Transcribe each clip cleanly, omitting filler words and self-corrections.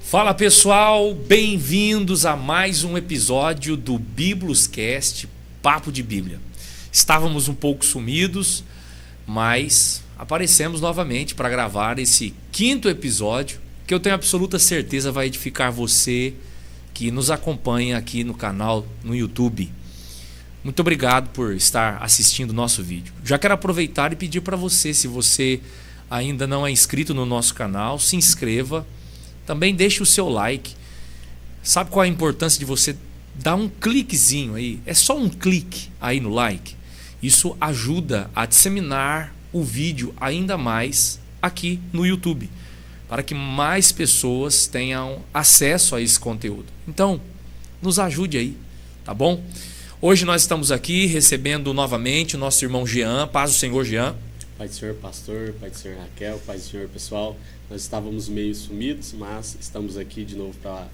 Fala pessoal, bem-vindos a mais um episódio do Bibluscast, Papo de Bíblia. Estávamos um pouco sumidos, mas aparecemos novamente para gravar esse quinto episódio, que eu tenho absoluta certeza vai edificar você que nos acompanha aqui no canal, no YouTube. Muito obrigado por estar assistindo o nosso vídeo. Já quero aproveitar e pedir para você, se você ainda não é inscrito no nosso canal, se inscreva. Também deixe o seu like. Sabe qual é a importância de você dar um cliquezinho aí? É só um clique aí no like. Isso ajuda a disseminar o vídeo ainda mais aqui no YouTube, para que mais pessoas tenham acesso a esse conteúdo. Então, nos ajude aí, tá bom? Hoje nós estamos aqui recebendo novamente o nosso irmão Jean. Paz do Senhor, Jean. Pai do Senhor, pastor, Pai do Senhor, Raquel, Pai do Senhor, pessoal. Nós estávamos meio sumidos, mas estamos aqui de novo para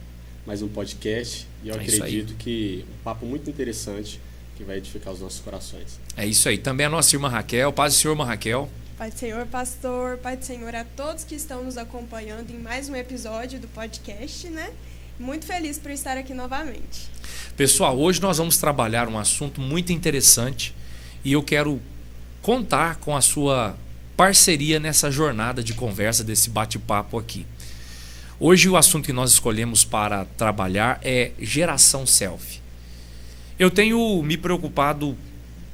mais um podcast. E eu acredito que um papo muito interessante que vai edificar os nossos corações. É isso aí. Também a nossa irmã Raquel. Paz do Senhor, irmã Raquel. Pai do Senhor, pastor, Pai do Senhor a todos que estão nos acompanhando em mais um episódio do podcast, né? Muito feliz por estar aqui novamente. Pessoal, hoje nós vamos trabalhar um assunto muito interessante e eu quero contar com a sua parceria nessa jornada de conversa, desse bate-papo aqui. Hoje o assunto que nós escolhemos para trabalhar é geração selfie. Eu tenho me preocupado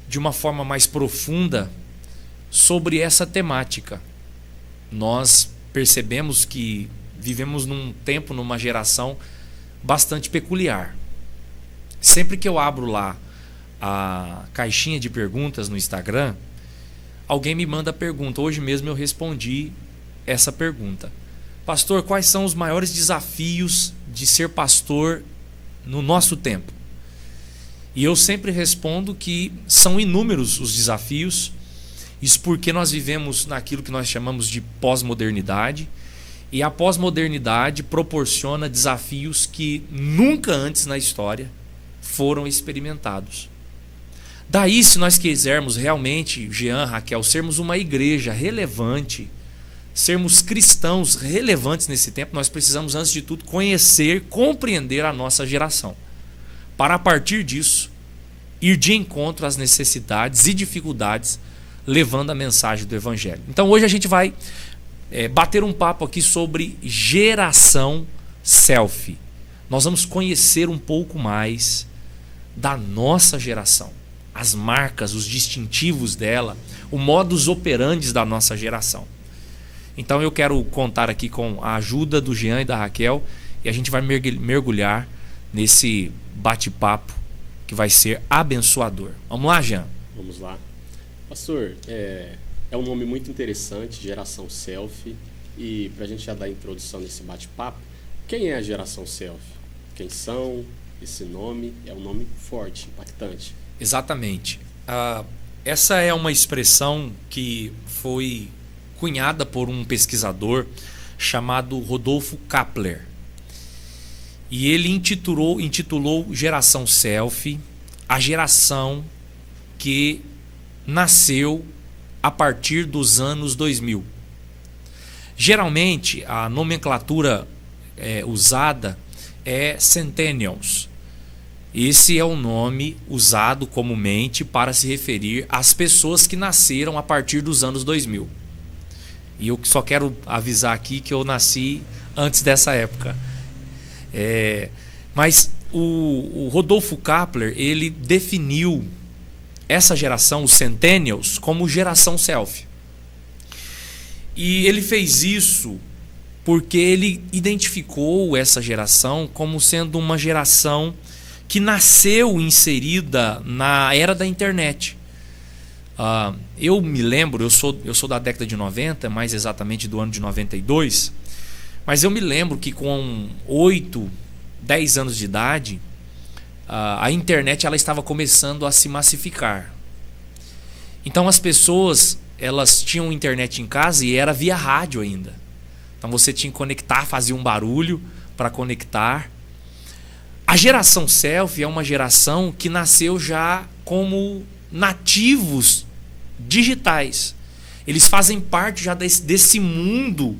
de uma forma mais profunda sobre essa temática. Nós percebemos que vivemos num tempo, numa geração bastante peculiar. Sempre que eu abro lá a caixinha de perguntas no Instagram, alguém me manda a pergunta. Hoje mesmo eu respondi essa pergunta. Pastor, quais são os maiores desafios de ser pastor no nosso tempo? E eu sempre respondo que são inúmeros os desafios. Isso porque nós vivemos naquilo que nós chamamos de pós-modernidade. E a pós-modernidade proporciona desafios que nunca antes na história foram experimentados. Daí, se nós quisermos realmente, Jean, Raquel, sermos uma igreja relevante, sermos cristãos relevantes nesse tempo, nós precisamos, antes de tudo, conhecer, compreender a nossa geração. Para, a partir disso, ir de encontro às necessidades e dificuldades, levando a mensagem do Evangelho. Então, hoje a gente vai bater um papo aqui sobre geração selfie. Nós vamos conhecer um pouco mais da nossa geração. As marcas, os distintivos dela, o modus operandi da nossa geração. Então eu quero contar aqui com a ajuda do Jean e da Raquel e a gente vai mergulhar nesse bate-papo que vai ser abençoador. Vamos lá, Jean? Vamos lá. Pastor, é um nome muito interessante, geração selfie. E para a gente já dar a introdução nesse bate-papo, quem é a geração selfie? Quem são? Esse nome é um nome forte, impactante. Exatamente. Essa é uma expressão que foi cunhada por um pesquisador chamado Rodolfo Kapler. E ele intitulou Geração Selfie a geração que nasceu a partir dos anos 2000. Geralmente, a nomenclatura usada é Centennials. Esse é o nome usado comumente para se referir às pessoas que nasceram a partir dos anos 2000. E eu só quero avisar aqui que eu nasci antes dessa época. Mas o Rodolfo Kapler, ele definiu essa geração, os Centennials, como geração selfie. E ele fez isso porque ele identificou essa geração como sendo uma geração que nasceu inserida na era da internet. Eu me lembro, eu sou da década de 90, mais exatamente do ano de 92, mas eu me lembro que com 8, 10 anos de idade, a internet ela estava começando a se massificar. Então as pessoas, elas tinham internet em casa e era via rádio ainda. Então você tinha que conectar, fazia um barulho para conectar. A geração selfie é uma geração que nasceu já como nativos digitais. Eles fazem parte já desse mundo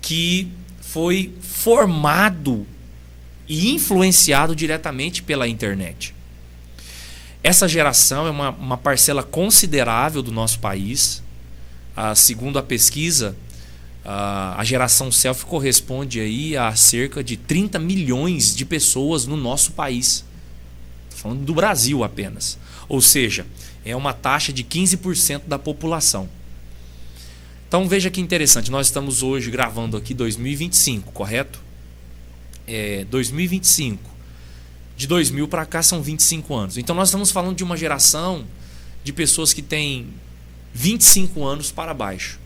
que foi formado e influenciado diretamente pela internet. Essa geração é uma parcela considerável do nosso país. Segundo a pesquisa, a geração selfie corresponde aí a cerca de 30 milhões de pessoas no nosso país. Estou falando do Brasil apenas. Ou seja, é uma taxa de 15% da população. Então veja que interessante, nós estamos hoje gravando aqui 2025, correto? 2025. De 2000 para cá são 25 anos. Então nós estamos falando de uma geração de pessoas que têm 25 anos para baixo.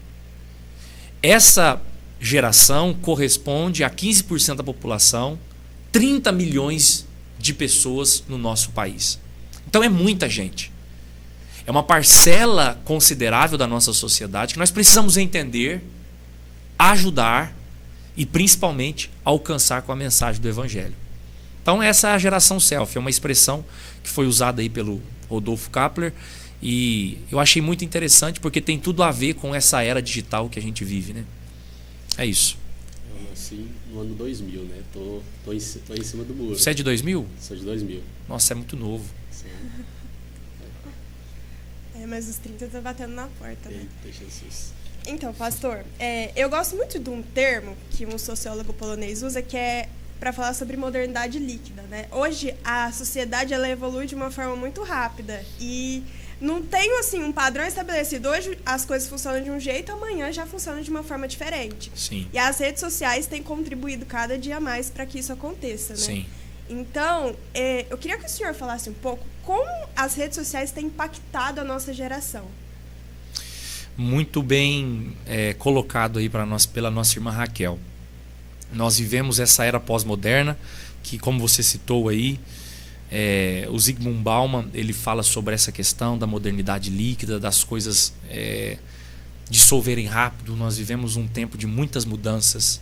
Essa geração corresponde a 15% da população, 30 milhões de pessoas no nosso país. Então é muita gente. É uma parcela considerável da nossa sociedade que nós precisamos entender, ajudar e principalmente alcançar com a mensagem do Evangelho. Então essa é a geração selfie, é uma expressão que foi usada aí pelo Rodolfo Kapler e eu achei muito interessante porque tem tudo a ver com essa era digital que a gente vive, né? É isso. Eu nasci no ano 2000, né? Tô em cima do muro. Você é de 2000? Sou de 2000. Nossa, é muito novo. Sim. Mas os 30 estão batendo na porta, né? Eita, Jesus. Então, pastor, eu gosto muito de um termo que um sociólogo polonês usa, que é para falar sobre modernidade líquida, né? Hoje, a sociedade ela evolui de uma forma muito rápida e não tem assim, um padrão estabelecido. Hoje as coisas funcionam de um jeito, amanhã já funcionam de uma forma diferente. Sim. E as redes sociais têm contribuído cada dia mais para que isso aconteça, né? Sim. Então, eu queria que o senhor falasse um pouco como as redes sociais têm impactado a nossa geração. Muito bem colocado aí para nós pela nossa irmã Raquel. Nós vivemos essa era pós-moderna que, como você citou aí, o Zygmunt Bauman ele fala sobre essa questão da modernidade líquida, das coisas dissolverem rápido. Nós vivemos um tempo de muitas mudanças.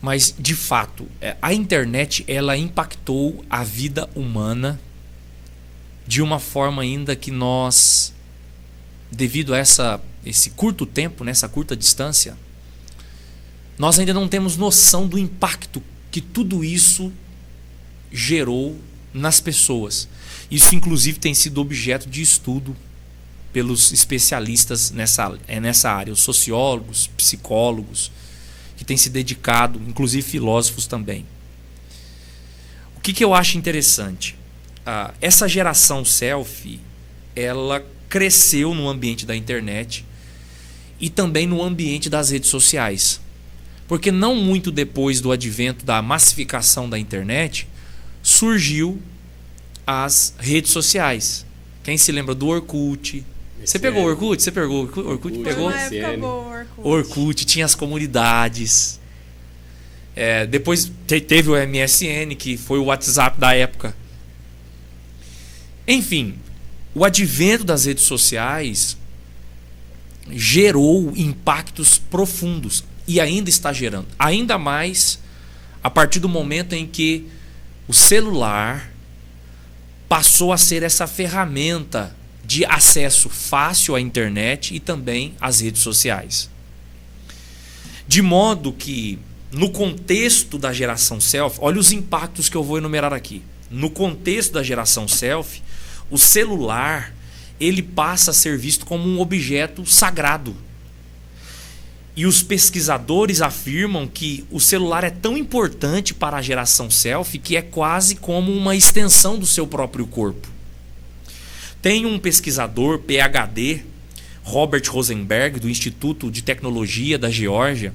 Mas, de fato, a internet ela impactou a vida humana de uma forma ainda que nós, devido a esse curto tempo, nessa curta distância, nós ainda não temos noção do impacto que tudo isso gerou nas pessoas. Isso, inclusive, tem sido objeto de estudo pelos especialistas nessa área, os sociólogos, psicólogos, que têm se dedicado, inclusive filósofos também. O que eu acho interessante? Essa geração selfie, ela cresceu no ambiente da internet e também no ambiente das redes sociais. Porque não muito depois do advento da massificação da internet, surgiu as redes sociais. Quem se lembra do Orkut? Você pegou o Orkut? Você pegou o Orkut? Pegou? Foi uma época boa, Orkut tinha as comunidades. Depois teve o MSN, que foi o WhatsApp da época. Enfim, o advento das redes sociais gerou impactos profundos e ainda está gerando. Ainda mais a partir do momento em que o celular passou a ser essa ferramenta de acesso fácil à internet e também às redes sociais. De modo que, no contexto da geração selfie, olha os impactos que eu vou enumerar aqui. No contexto da geração selfie, o celular ele passa a ser visto como um objeto sagrado. E os pesquisadores afirmam que o celular é tão importante para a geração selfie que é quase como uma extensão do seu próprio corpo. Tem um pesquisador, PhD, Robert Rosenberg, do Instituto de Tecnologia da Geórgia,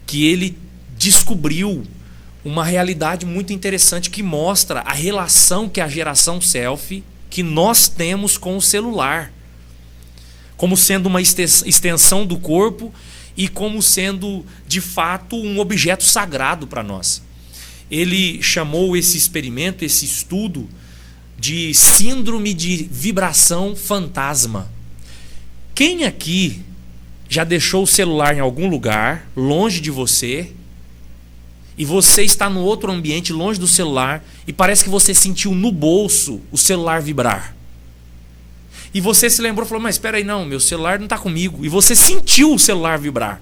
que ele descobriu uma realidade muito interessante que mostra a relação que a geração selfie, que nós temos com o celular, como sendo uma extensão do corpo e como sendo, de fato, um objeto sagrado para nós. Ele chamou esse experimento, esse estudo, de síndrome de vibração fantasma. Quem aqui já deixou o celular em algum lugar, longe de você, e você está no outro ambiente, longe do celular, e parece que você sentiu no bolso o celular vibrar? E você se lembrou e falou, mas espera aí, não, meu celular não está comigo. E você sentiu o celular vibrar.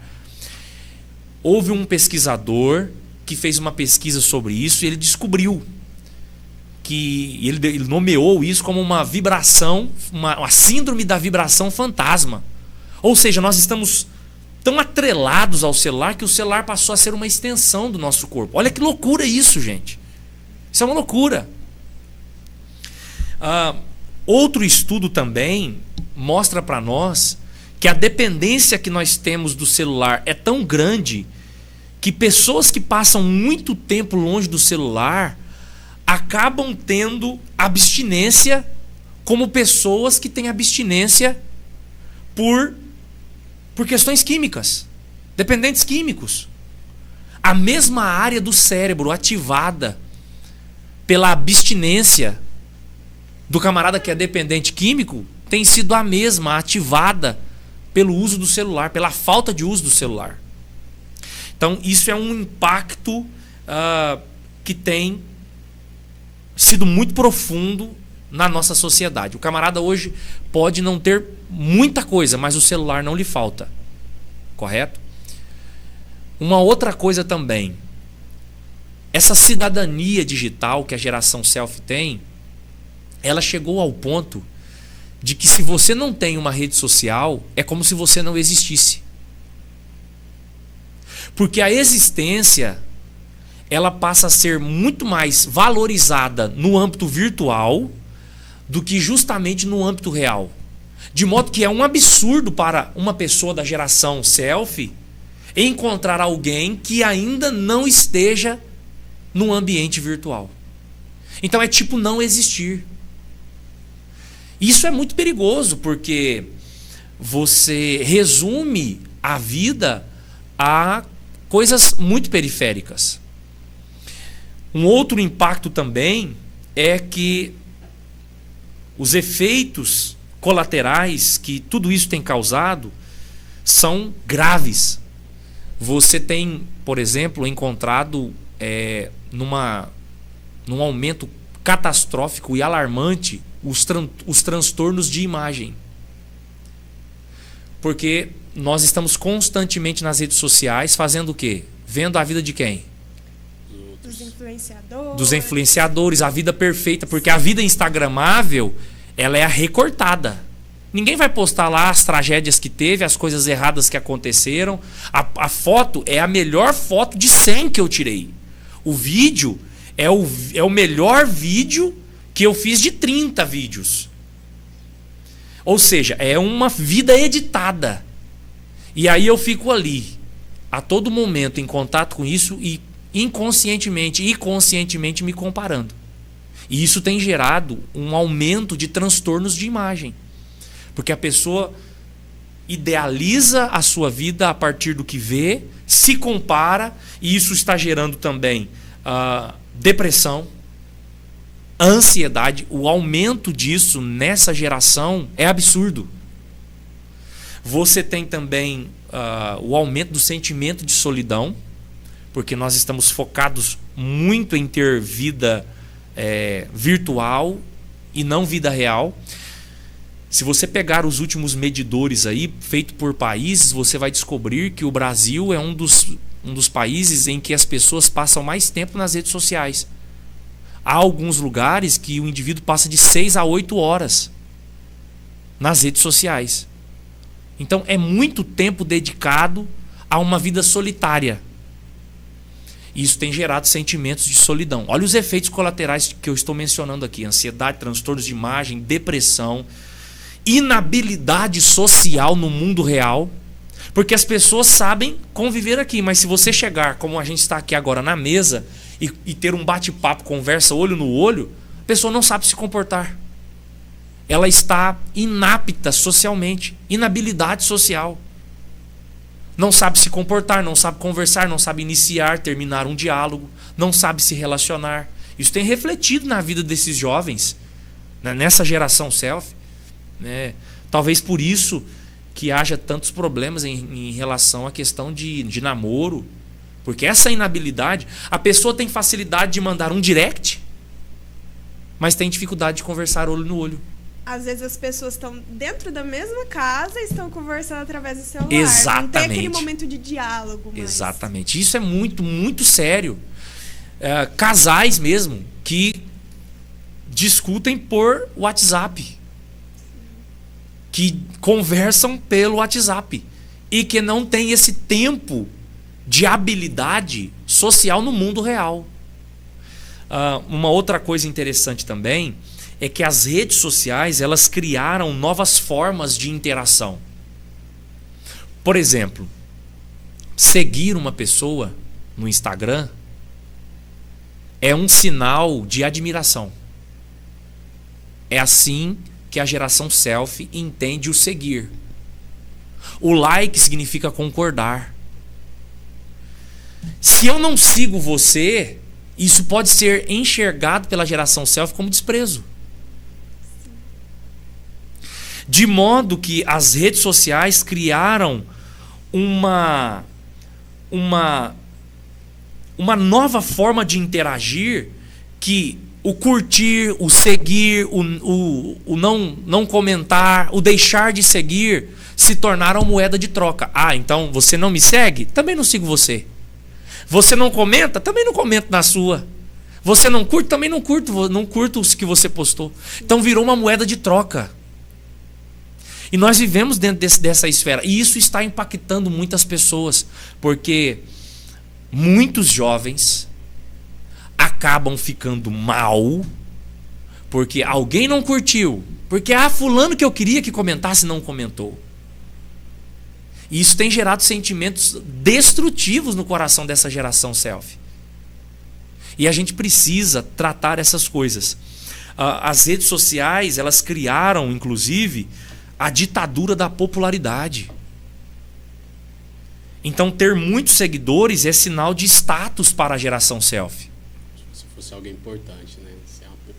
houve um pesquisador que fez uma pesquisa sobre isso e ele descobriu que ele nomeou isso como uma vibração, uma síndrome da vibração fantasma. Ou seja, nós estamos tão atrelados ao celular que o celular passou a ser uma extensão do nosso corpo. Olha que loucura isso, gente. Isso é uma loucura. Outro estudo também mostra para nós que a dependência que nós temos do celular é tão grande que pessoas que passam muito tempo longe do celular acabam tendo abstinência, como pessoas que têm abstinência por questões químicas, dependentes químicos. A mesma área do cérebro ativada pela abstinência do camarada que é dependente químico tem sido a mesma ativada pelo uso do celular, pela falta de uso do celular. Então isso é um impacto que tem sido muito profundo na nossa sociedade. O camarada hoje pode não ter muita coisa, mas o celular não lhe falta. Correto? Uma outra coisa também. Essa cidadania digital que a geração selfie tem, ela chegou ao ponto de que se você não tem uma rede social, é como se você não existisse. Porque a existência, ela passa a ser muito mais valorizada no âmbito virtual do que justamente no âmbito real. De modo que é um absurdo para uma pessoa da geração selfie encontrar alguém que ainda não esteja no ambiente virtual. Então é tipo não existir. Isso é muito perigoso porque você resume a vida a coisas muito periféricas. Um outro impacto também é que os efeitos colaterais que tudo isso tem causado são graves. Você tem, por exemplo, encontrado num aumento catastrófico e alarmante os transtornos de imagem. Porque nós estamos constantemente nas redes sociais fazendo o quê? Vendo a vida de quem? Dos influenciadores. Dos influenciadores, a vida perfeita. Porque a vida instagramável, ela é recortada. Ninguém vai postar lá as tragédias que teve, as coisas erradas que aconteceram. A foto é a melhor foto de 100 que eu tirei. O vídeo é o melhor vídeo que eu fiz de 30 vídeos. Ou seja, é uma vida editada. E aí eu fico ali, a todo momento, em contato com isso e inconscientemente e conscientemente me comparando. E isso tem gerado um aumento de transtornos de imagem. Porque a pessoa idealiza a sua vida a partir do que vê, se compara, e isso está gerando também depressão, ansiedade. O aumento disso nessa geração é absurdo. Você tem também o aumento do sentimento de solidão, porque nós estamos focados muito em ter vida virtual e não vida real. Se você pegar os últimos medidores aí, feito por países, você vai descobrir que o Brasil é um dos países em que as pessoas passam mais tempo nas redes sociais. Há alguns lugares que o indivíduo passa de 6 a 8 horas nas redes sociais. Então é muito tempo dedicado a uma vida solitária. Isso tem gerado sentimentos de solidão. Olha os efeitos colaterais que eu estou mencionando aqui: ansiedade, transtornos de imagem, depressão, inabilidade social no mundo real. Porque as pessoas sabem conviver aqui, mas se você chegar, como a gente está aqui agora na mesa, e ter um bate-papo, conversa olho no olho, a pessoa não sabe se comportar. Ela está inapta socialmente, inabilidade social. Não sabe se comportar, não sabe conversar, não sabe iniciar, terminar um diálogo, não sabe se relacionar. Isso tem refletido na vida desses jovens, né, nessa geração selfie, né? Talvez por isso que haja tantos problemas em relação à questão de namoro. Porque essa inabilidade, a pessoa tem facilidade de mandar um direct, mas tem dificuldade de conversar olho no olho. às vezes as pessoas estão dentro da mesma casa e estão conversando através do celular. Exatamente. Não tem aquele momento de diálogo mais. Exatamente. Isso é muito, muito sério. Casais mesmo que discutem por WhatsApp, que conversam pelo WhatsApp e que não tem esse tempo de habilidade social no mundo real. Uma outra coisa interessante também é que as redes sociais, elas criaram novas formas de interação. Por exemplo, seguir uma pessoa no Instagram é um sinal de admiração. É assim que a geração selfie entende o seguir. O like significa concordar. Se eu não sigo você, isso pode ser enxergado pela geração selfie como desprezo. De modo que as redes sociais criaram uma nova forma de interagir, que o curtir, o seguir, o não comentar, o deixar de seguir se tornaram moeda de troca. Então você não me segue? Também não sigo você. Você não comenta? Também não comento na sua. Você não curte? Também não curto os que você postou. Então virou uma moeda de troca. E nós vivemos dentro dessa esfera. E isso está impactando muitas pessoas. Porque muitos jovens acabam ficando mal porque alguém não curtiu. Porque fulano que eu queria que comentasse não comentou. E isso tem gerado sentimentos destrutivos no coração dessa geração selfie. E a gente precisa tratar essas coisas. As redes sociais, elas criaram, inclusive, a ditadura da popularidade. Então, ter muitos seguidores é sinal de status para a geração selfie. Se fosse alguém importante, né?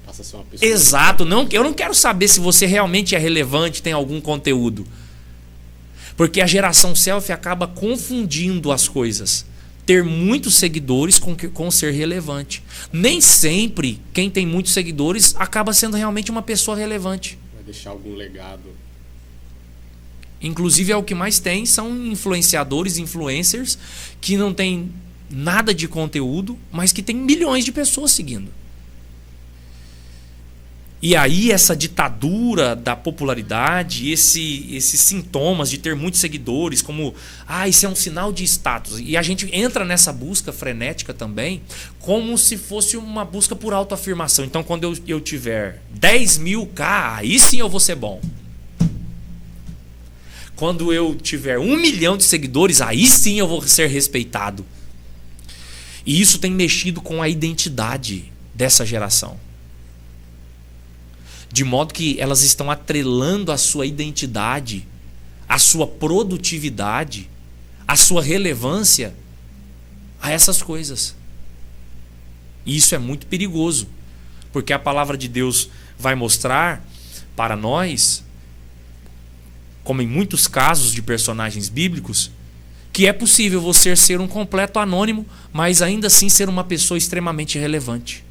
Passa a ser uma pessoa... Exato. Eu não quero saber se você realmente é relevante, tem algum conteúdo. Porque a geração selfie acaba confundindo as coisas. Ter muitos seguidores com ser relevante. Nem sempre quem tem muitos seguidores acaba sendo realmente uma pessoa relevante. Vai deixar algum legado. Inclusive, o que mais tem são influenciadores, influencers, que não tem nada de conteúdo, mas que tem milhões de pessoas seguindo. E aí essa ditadura da popularidade, esses sintomas de ter muitos seguidores, como isso é um sinal de status. E a gente entra nessa busca frenética também, como se fosse uma busca por autoafirmação. Então, quando eu tiver 10.000K, aí sim eu vou ser bom. Quando eu tiver 1 milhão de seguidores, aí sim eu vou ser respeitado. E isso tem mexido com a identidade dessa geração. De modo que elas estão atrelando a sua identidade, a sua produtividade, a sua relevância a essas coisas. E isso é muito perigoso, porque a palavra de Deus vai mostrar para nós, como em muitos casos de personagens bíblicos, que é possível você ser um completo anônimo, mas ainda assim ser uma pessoa extremamente relevante.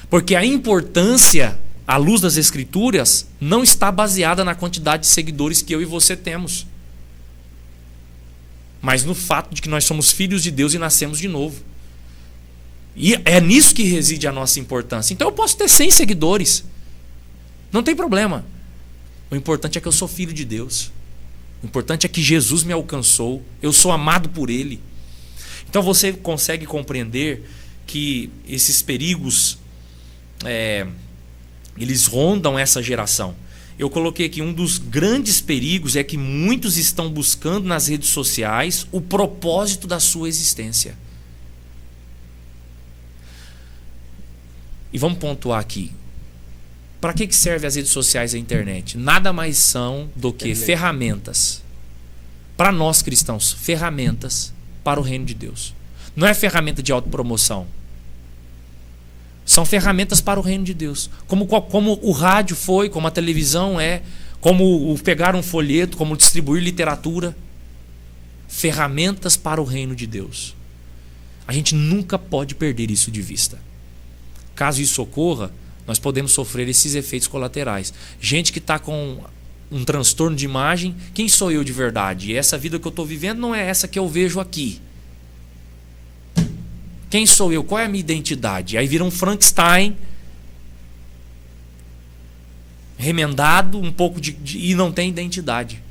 Porque a importância, à luz das Escrituras, não está baseada na quantidade de seguidores que eu e você temos, mas no fato de que nós somos filhos de Deus e nascemos de novo. E é nisso que reside a nossa importância. Então eu posso ter 100 seguidores, não tem problema. O importante é que eu sou filho de Deus. O importante é que Jesus me alcançou, eu sou amado por Ele. Então você consegue compreender que esses perigos eles rondam essa geração. Eu coloquei aqui, um dos grandes perigos é que muitos estão buscando nas redes sociais o propósito da sua existência. E vamos pontuar aqui. Para que servem as redes sociais e a internet? Nada mais são do que ferramentas. Para nós cristãos, ferramentas para o reino de Deus. Não é ferramenta de autopromoção. São ferramentas para o reino de Deus. Como o rádio foi, como a televisão é, como pegar um folheto, como distribuir literatura. Ferramentas para o reino de Deus. A gente nunca pode perder isso de vista. Caso isso ocorra, nós podemos sofrer esses efeitos colaterais. Gente que está com um transtorno de imagem, quem sou eu de verdade? E essa vida que eu estou vivendo não é essa que eu vejo aqui. Quem sou eu? Qual é a minha identidade? Aí vira um Frankenstein remendado, um pouco e não tem identidade.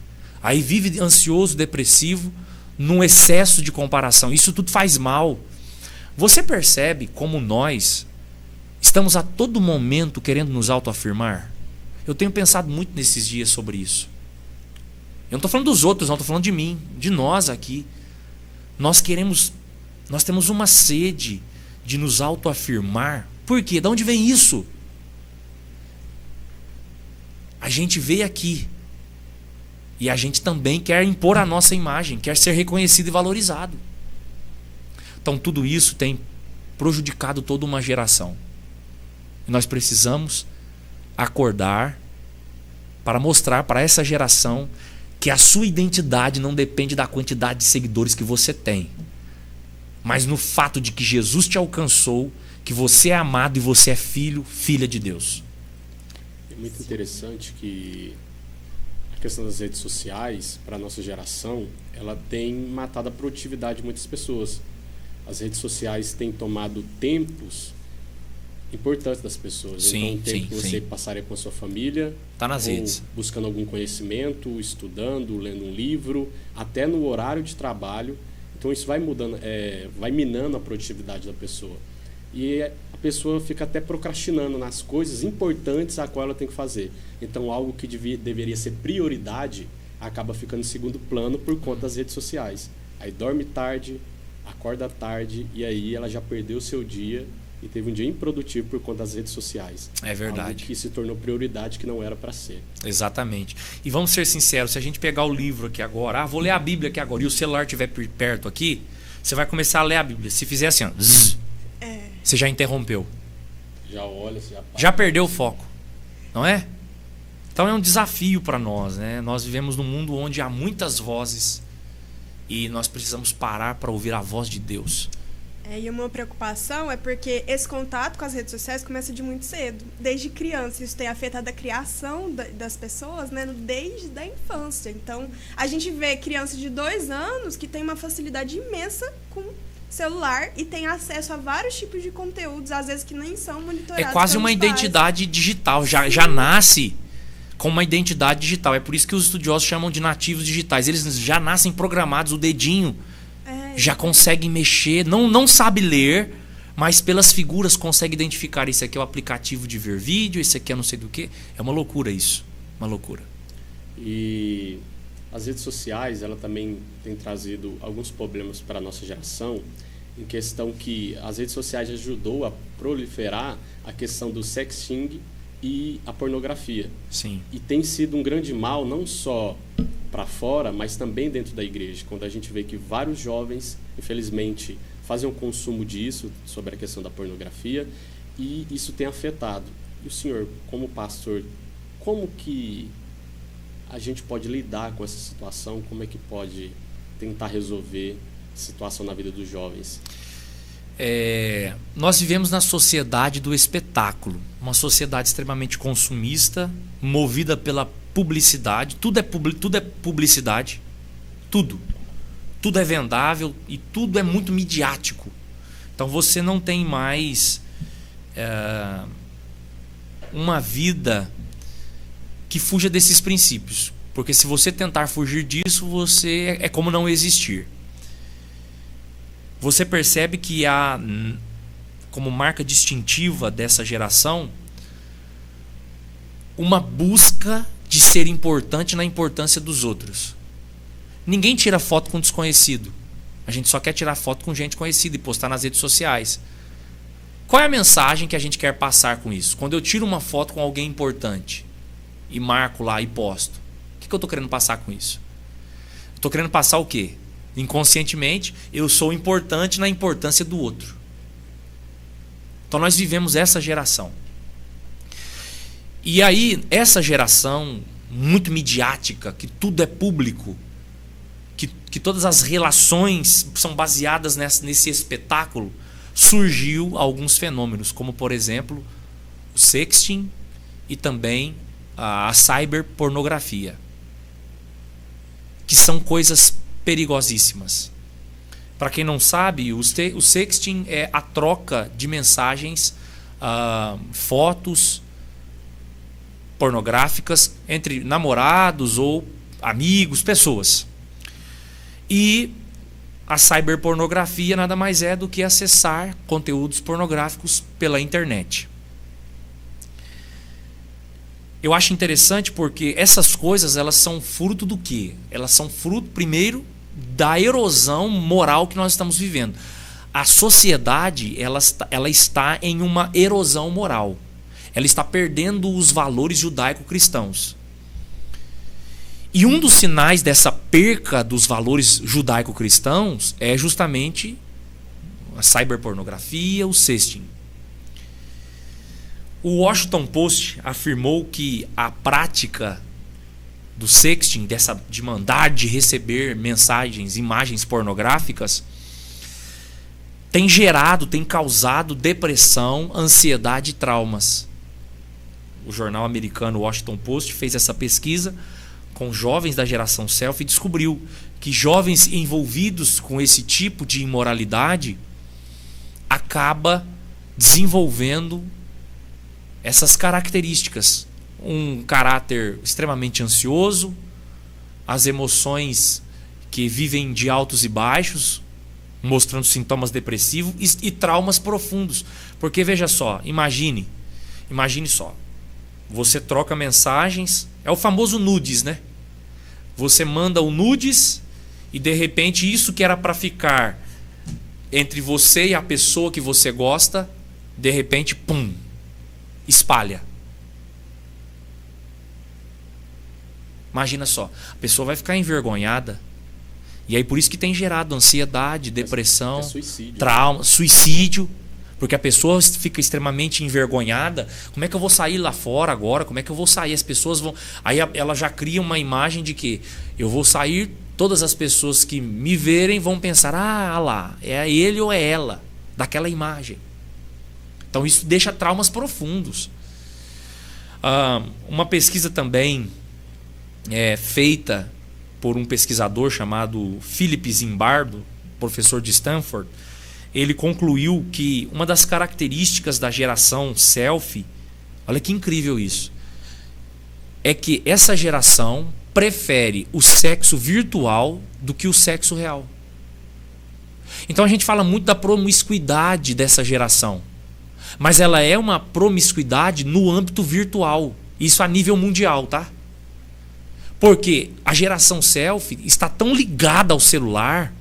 Aí vive ansioso, depressivo, num excesso de comparação. Isso tudo faz mal. Você percebe como nós estamos a todo momento querendo nos autoafirmar? Eu tenho pensado muito nesses dias sobre isso. Eu não estou falando dos outros, não, estou falando de mim, de nós aqui. Nós temos uma sede de nos autoafirmar. Por quê? De onde vem isso? A gente veio aqui e a gente também quer impor a nossa imagem, quer ser reconhecido e valorizado. Então tudo isso tem prejudicado toda uma geração. E nós precisamos acordar para mostrar para essa geração que a sua identidade não depende da quantidade de seguidores que você tem, mas no fato de que Jesus te alcançou, que você é amado e você é filho, filha de Deus. É muito interessante que a questão das redes sociais, para a nossa geração, ela tem matado a produtividade de muitas pessoas. As redes sociais têm tomado tempos importantes das pessoas. Sim, então, um tempo que você sim. passaria com a sua família, Tá nas ou redes. buscando algum conhecimento, estudando, lendo um livro, até no horário de trabalho. Então isso vai mudando, vai minando a produtividade da pessoa. E a pessoa fica até procrastinando nas coisas importantes a qual ela tem que fazer. Então algo que deveria ser prioridade acaba ficando em segundo plano por conta das redes sociais. Aí dorme tarde, acorda tarde e aí ela já perdeu o seu dia e teve um dia improdutivo por conta das redes sociais. É verdade. Algo que se tornou prioridade que não era para ser. Exatamente. E vamos ser sinceros, se a gente pegar o livro aqui agora, vou ler a Bíblia aqui agora, e o celular estiver perto aqui, você vai começar a ler a Bíblia. Se fizer assim, ó, zzz, você já interrompeu. Já olha, Já perdeu o foco. Não é? Então é um desafio para nós, né? Nós vivemos num mundo onde há muitas vozes e nós precisamos parar para ouvir a voz de Deus. E uma preocupação é porque esse contato com as redes sociais começa de muito cedo, desde criança. Isso tem afetado a criação das pessoas, né, desde a infância. Então, a gente vê crianças de 2 anos que tem uma facilidade imensa com celular e tem acesso a vários tipos de conteúdos, às vezes que nem são monitorados. É quase uma identidade digital, já nasce com uma identidade digital. É por isso que os estudiosos chamam de nativos digitais. Eles já nascem programados, o dedinho já consegue mexer, não sabe ler, mas pelas figuras consegue identificar. Isso aqui é o aplicativo de ver vídeo, isso aqui é não sei do que. É uma loucura isso, uma loucura. E as redes sociais, ela também tem trazido alguns problemas para a nossa geração, em questão que as redes sociais ajudou a proliferar a questão do sexting e a pornografia. Sim. E tem sido um grande mal, não só para fora, mas também dentro da igreja, quando a gente vê que vários jovens, infelizmente, fazem um consumo disso, sobre a questão da pornografia, e isso tem afetado. E o senhor, como pastor, como que a gente pode lidar com essa situação? Como é que pode tentar resolver a situação na vida dos jovens? Nós vivemos na sociedade do espetáculo, uma sociedade extremamente consumista, movida pela publicidade. Tudo é publicidade, tudo é vendável e tudo é muito midiático. Então você não tem mais uma vida que fuja desses princípios, porque se você tentar fugir disso, você é como não existir. Você percebe que há, como marca distintiva dessa geração, uma busca de ser importante na importância dos outros. Ninguém tira foto com desconhecido. A gente só quer tirar foto com gente conhecida e postar nas redes sociais. Qual é a mensagem que a gente quer passar com isso? Quando eu tiro uma foto com alguém importante e marco lá e posto, o que eu estou querendo passar com isso? Estou querendo passar o quê? Inconscientemente, eu sou importante na importância do outro. Então nós vivemos essa geração. E aí, essa geração muito midiática, que tudo é público, que todas as relações são baseadas nesse espetáculo, surgiu alguns fenômenos, como por exemplo, o sexting e também a cyberpornografia, que são coisas perigosíssimas. Para quem não sabe, o sexting é a troca de mensagens, fotos pornográficas entre namorados ou amigos, pessoas. E a cyberpornografia nada mais é do que acessar conteúdos pornográficos pela internet. Eu acho interessante porque essas coisas, elas são fruto do quê? Elas são fruto, primeiro, da erosão moral que nós estamos vivendo. A sociedade, ela está em uma erosão moral. Ela está perdendo os valores judaico-cristãos. E um dos sinais dessa perca dos valores judaico-cristãos é justamente a cyberpornografia, o sexting. O Washington Post afirmou que a prática do sexting, de mandar, de receber mensagens, imagens pornográficas, tem causado depressão, ansiedade e traumas. O jornal americano Washington Post fez essa pesquisa com jovens da geração selfie e descobriu que jovens envolvidos com esse tipo de imoralidade acaba desenvolvendo essas características. Um caráter extremamente ansioso, as emoções que vivem de altos e baixos, mostrando sintomas depressivos e traumas profundos. Porque veja só, imagine só, você troca mensagens, é o famoso nudes, né? Você manda o nudes e de repente isso que era para ficar entre você e a pessoa que você gosta, de repente, pum, espalha. Imagina só, a pessoa vai ficar envergonhada. E aí por isso que tem gerado ansiedade, depressão, suicídio, trauma, suicídio. Porque a pessoa fica extremamente envergonhada. Como é que eu vou sair lá fora agora? Como é que eu vou sair? As pessoas vão... Aí ela já cria uma imagem de que eu vou sair, todas as pessoas que me verem vão pensar, ah lá, é ele ou é ela, daquela imagem. Então isso deixa traumas profundos. Uma pesquisa também feita por um pesquisador chamado Philip Zimbardo, professor de Stanford, ele concluiu que uma das características da geração selfie, olha que incrível isso, é que essa geração prefere o sexo virtual do que o sexo real. Então a gente fala muito da promiscuidade dessa geração, mas ela é uma promiscuidade no âmbito virtual, isso a nível mundial, tá? Porque a geração selfie está tão ligada ao celular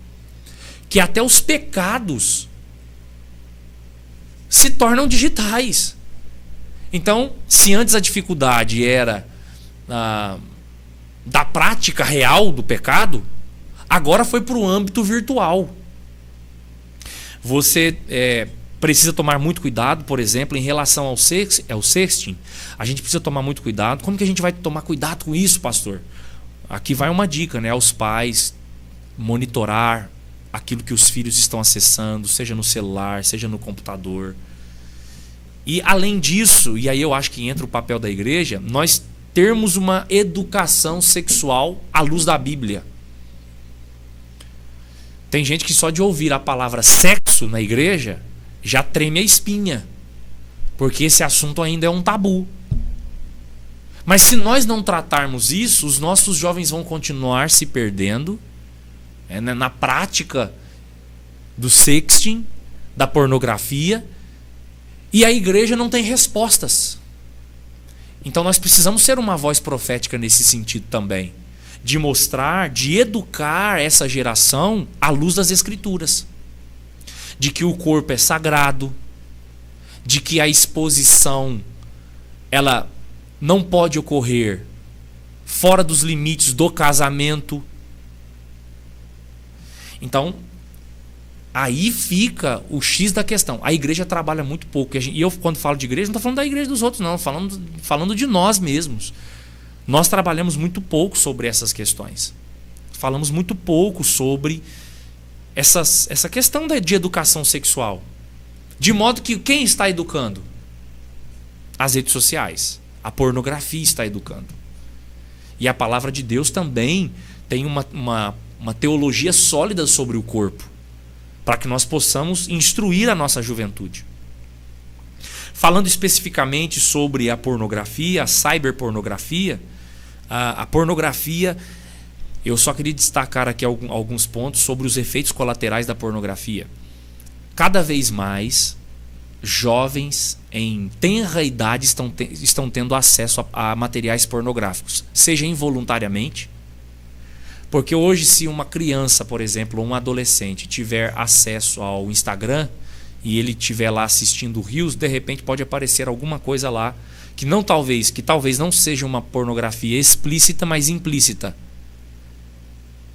que até os pecados se tornam digitais. Então, se antes a dificuldade era da prática real do pecado, agora foi para o âmbito virtual. Você precisa tomar muito cuidado, por exemplo, em relação ao sexting. A gente precisa tomar muito cuidado. Como que a gente vai tomar cuidado com isso, pastor? Aqui vai uma dica, né, aos pais: monitorar aquilo que os filhos estão acessando, seja no celular, seja no computador. E além disso, e aí eu acho que entra o papel da igreja, nós termos uma educação sexual à luz da Bíblia. Tem gente que só de ouvir a palavra sexo na igreja já treme a espinha, porque esse assunto ainda é um tabu. Mas se nós não tratarmos isso, os nossos jovens vão continuar se perdendo na prática do sexting, da pornografia, e a igreja não tem respostas. Então nós precisamos ser uma voz profética nesse sentido também, de mostrar, de educar essa geração à luz das Escrituras, de que o corpo é sagrado, de que a exposição ela não pode ocorrer fora dos limites do casamento. Então, aí fica o X da questão. A igreja trabalha muito pouco. E eu, quando falo de igreja, não estou falando da igreja dos outros, não. Falando de nós mesmos. Nós trabalhamos muito pouco sobre essas questões. Falamos muito pouco sobre essa questão de educação sexual. De modo que quem está educando? as redes sociais. A pornografia está educando. E a palavra de Deus também tem uma teologia sólida sobre o corpo, para que nós possamos instruir a nossa juventude. Falando especificamente sobre a pornografia, a cyberpornografia, a pornografia, eu só queria destacar aqui alguns pontos sobre os efeitos colaterais da pornografia. Cada vez mais, jovens em tenra idade estão tendo acesso a materiais pornográficos, seja involuntariamente, porque hoje, se uma criança, por exemplo, ou um adolescente tiver acesso ao Instagram e ele estiver lá assistindo Reels, de repente pode aparecer alguma coisa lá que talvez não seja uma pornografia explícita, mas implícita.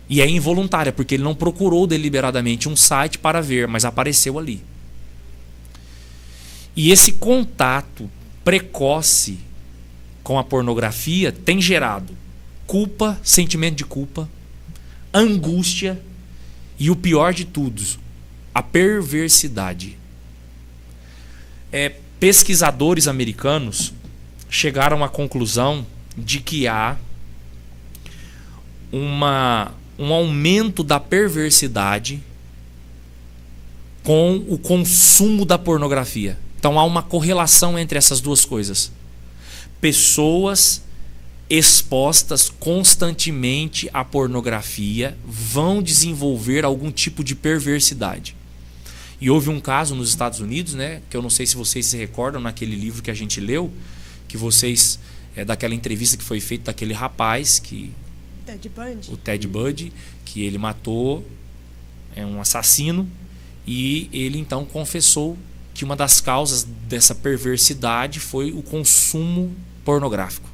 E é involuntária, porque ele não procurou deliberadamente um site para ver, mas apareceu ali. E esse contato precoce com a pornografia tem gerado culpa, sentimento de culpa, angústia e o pior de tudo, a perversidade. Pesquisadores americanos chegaram à conclusão de que há um aumento da perversidade com o consumo da pornografia. Então há uma correlação entre essas duas coisas. Pessoas expostas constantemente à pornografia vão desenvolver algum tipo de perversidade. E houve um caso nos Estados Unidos, né, que eu não sei se vocês se recordam naquele livro que a gente leu, que vocês daquela entrevista que foi feita daquele rapaz que o Ted Bundy, que ele matou um assassino, e ele então confessou que uma das causas dessa perversidade foi o consumo pornográfico.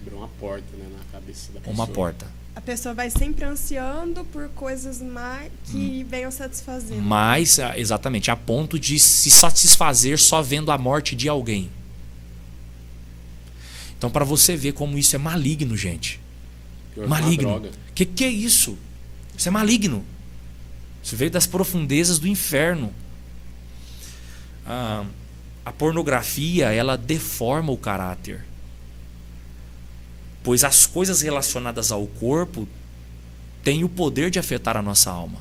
Abriu uma porta, né, na cabeça da pessoa. Uma porta. A pessoa vai sempre ansiando por coisas mais que venham satisfazer. Mas, exatamente, a ponto de se satisfazer só vendo a morte de alguém. Então, para você ver como isso é maligno, gente. Maligno. Que é isso? Isso é maligno. Isso veio das profundezas do inferno. A pornografia, ela deforma o caráter. Pois as coisas relacionadas ao corpo têm o poder de afetar a nossa alma.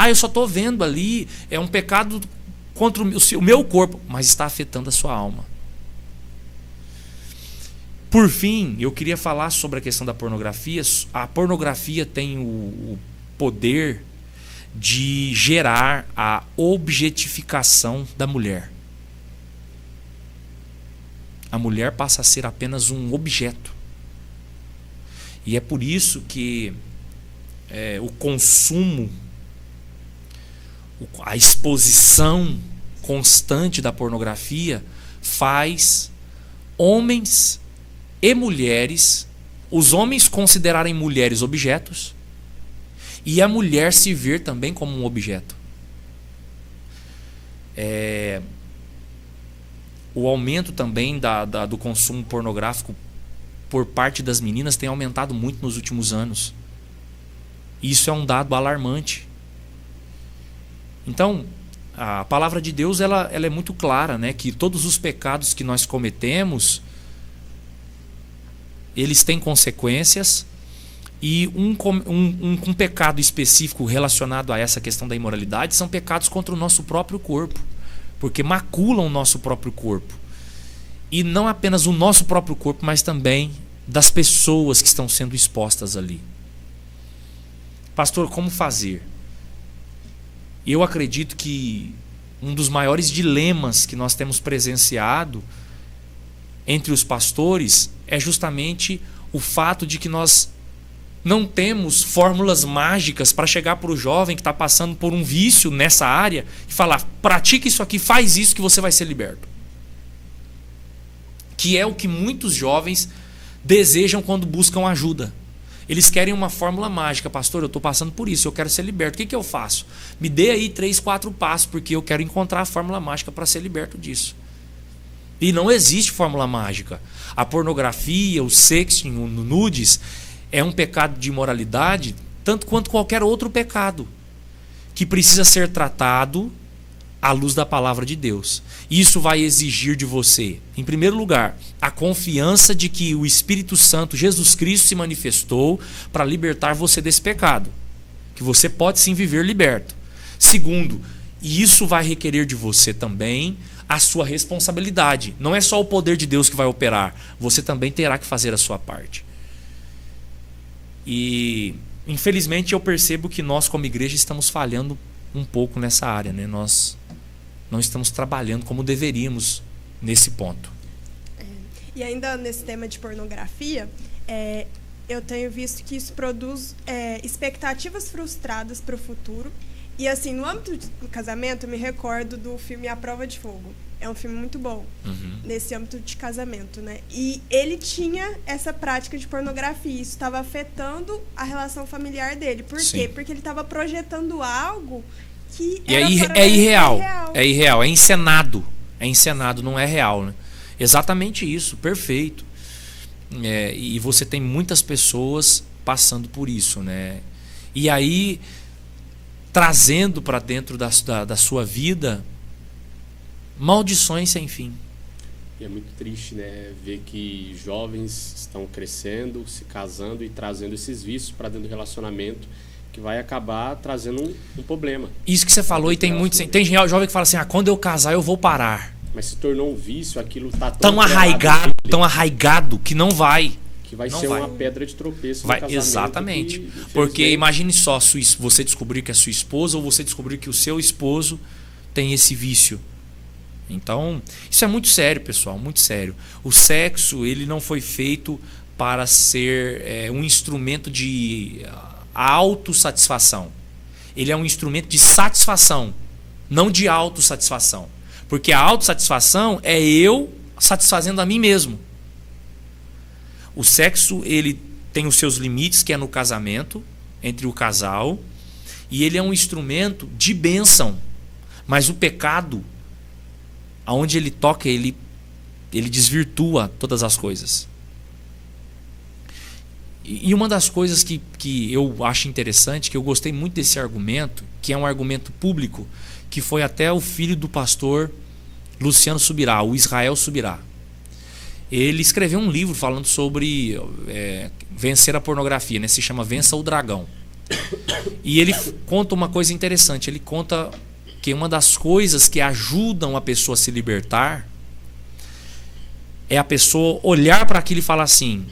Eu só estou vendo ali, é um pecado contra o meu corpo, mas está afetando a sua alma. Por fim, eu queria falar sobre a questão da pornografia. A pornografia tem o poder de gerar a objetificação da mulher. A mulher passa a ser apenas um objeto. E é por isso que o consumo, a exposição constante da pornografia faz homens e mulheres, os homens considerarem mulheres objetos e a mulher se ver também como um objeto. O aumento também do consumo pornográfico por parte das meninas tem aumentado muito nos últimos anos. Isso é um dado alarmante. Então, a palavra de Deus ela é muito clara, né? Que todos os pecados que nós cometemos, eles têm consequências, e um pecado específico relacionado a essa questão da imoralidade são pecados contra o nosso próprio corpo, porque maculam o nosso próprio corpo. E não apenas o nosso próprio corpo, mas também das pessoas que estão sendo expostas ali. Pastor, como fazer? Eu acredito que um dos maiores dilemas que nós temos presenciado entre os pastores é justamente o fato de que nós não temos fórmulas mágicas para chegar para o jovem que está passando por um vício nessa área e falar: pratica isso aqui, faz isso que você vai ser liberto. Que é o que muitos jovens desejam quando buscam ajuda. Eles querem uma fórmula mágica. Pastor, eu estou passando por isso, eu quero ser liberto. O que eu faço? Me dê aí 3, 4 passos, porque eu quero encontrar a fórmula mágica para ser liberto disso. E não existe fórmula mágica. A pornografia, o sexting, o nudes é um pecado de imoralidade, tanto quanto qualquer outro pecado, que precisa ser tratado à luz da palavra de Deus. Isso vai exigir de você, em primeiro lugar, a confiança de que o Espírito Santo, Jesus Cristo, se manifestou para libertar você desse pecado. Que você pode sim viver liberto. Segundo, e isso vai requerer de você também a sua responsabilidade. Não é só o poder de Deus que vai operar, você também terá que fazer a sua parte. E infelizmente eu percebo que nós como igreja estamos falhando um pouco nessa área, né? Nós não estamos trabalhando como deveríamos nesse ponto. E ainda nesse tema de pornografia, eu tenho visto que isso produz expectativas frustradas para o futuro. E assim, no âmbito do casamento, eu me recordo do filme A Prova de Fogo. É um filme muito bom, nesse âmbito de casamento, né? E ele tinha essa prática de pornografia. Isso estava afetando a relação familiar dele. Por quê? Porque ele estava projetando algo que é irreal. É irreal, é encenado. É encenado, não é real, né? Exatamente isso, perfeito. E você tem muitas pessoas passando por isso, né? E aí, trazendo para dentro da sua vida maldições sem fim. E é muito triste, né, ver que jovens estão crescendo, se casando e trazendo esses vícios para dentro do relacionamento, que vai acabar trazendo um problema. Isso que você falou, e tem jovem que fala assim, quando eu casar eu vou parar. Mas se tornou um vício, aquilo está tão arraigado que não vai. Que vai ser uma pedra de tropeço no casamento. Exatamente. Porque imagine só, você descobrir que é sua esposa ou você descobrir que o seu esposo tem esse vício. Então, isso é muito sério, pessoal, muito sério. O sexo, ele não foi feito para ser um instrumento de autossatisfação. Ele é um instrumento de satisfação, não de autossatisfação. Porque a autossatisfação é eu satisfazendo a mim mesmo. O sexo, ele tem os seus limites, que é no casamento, entre o casal, e ele é um instrumento de bênção. Mas o pecado, aonde ele toca, ele desvirtua todas as coisas. E uma das coisas que eu acho interessante, que eu gostei muito desse argumento, que é um argumento público, que foi até o filho do pastor Luciano Subirá, o Israel Subirá. Ele escreveu um livro falando sobre vencer a pornografia, né? Se chama Vença o Dragão. E ele conta uma coisa interessante. Ele conta que uma das coisas que ajudam a pessoa a se libertar é a pessoa olhar para aquilo e falar assim: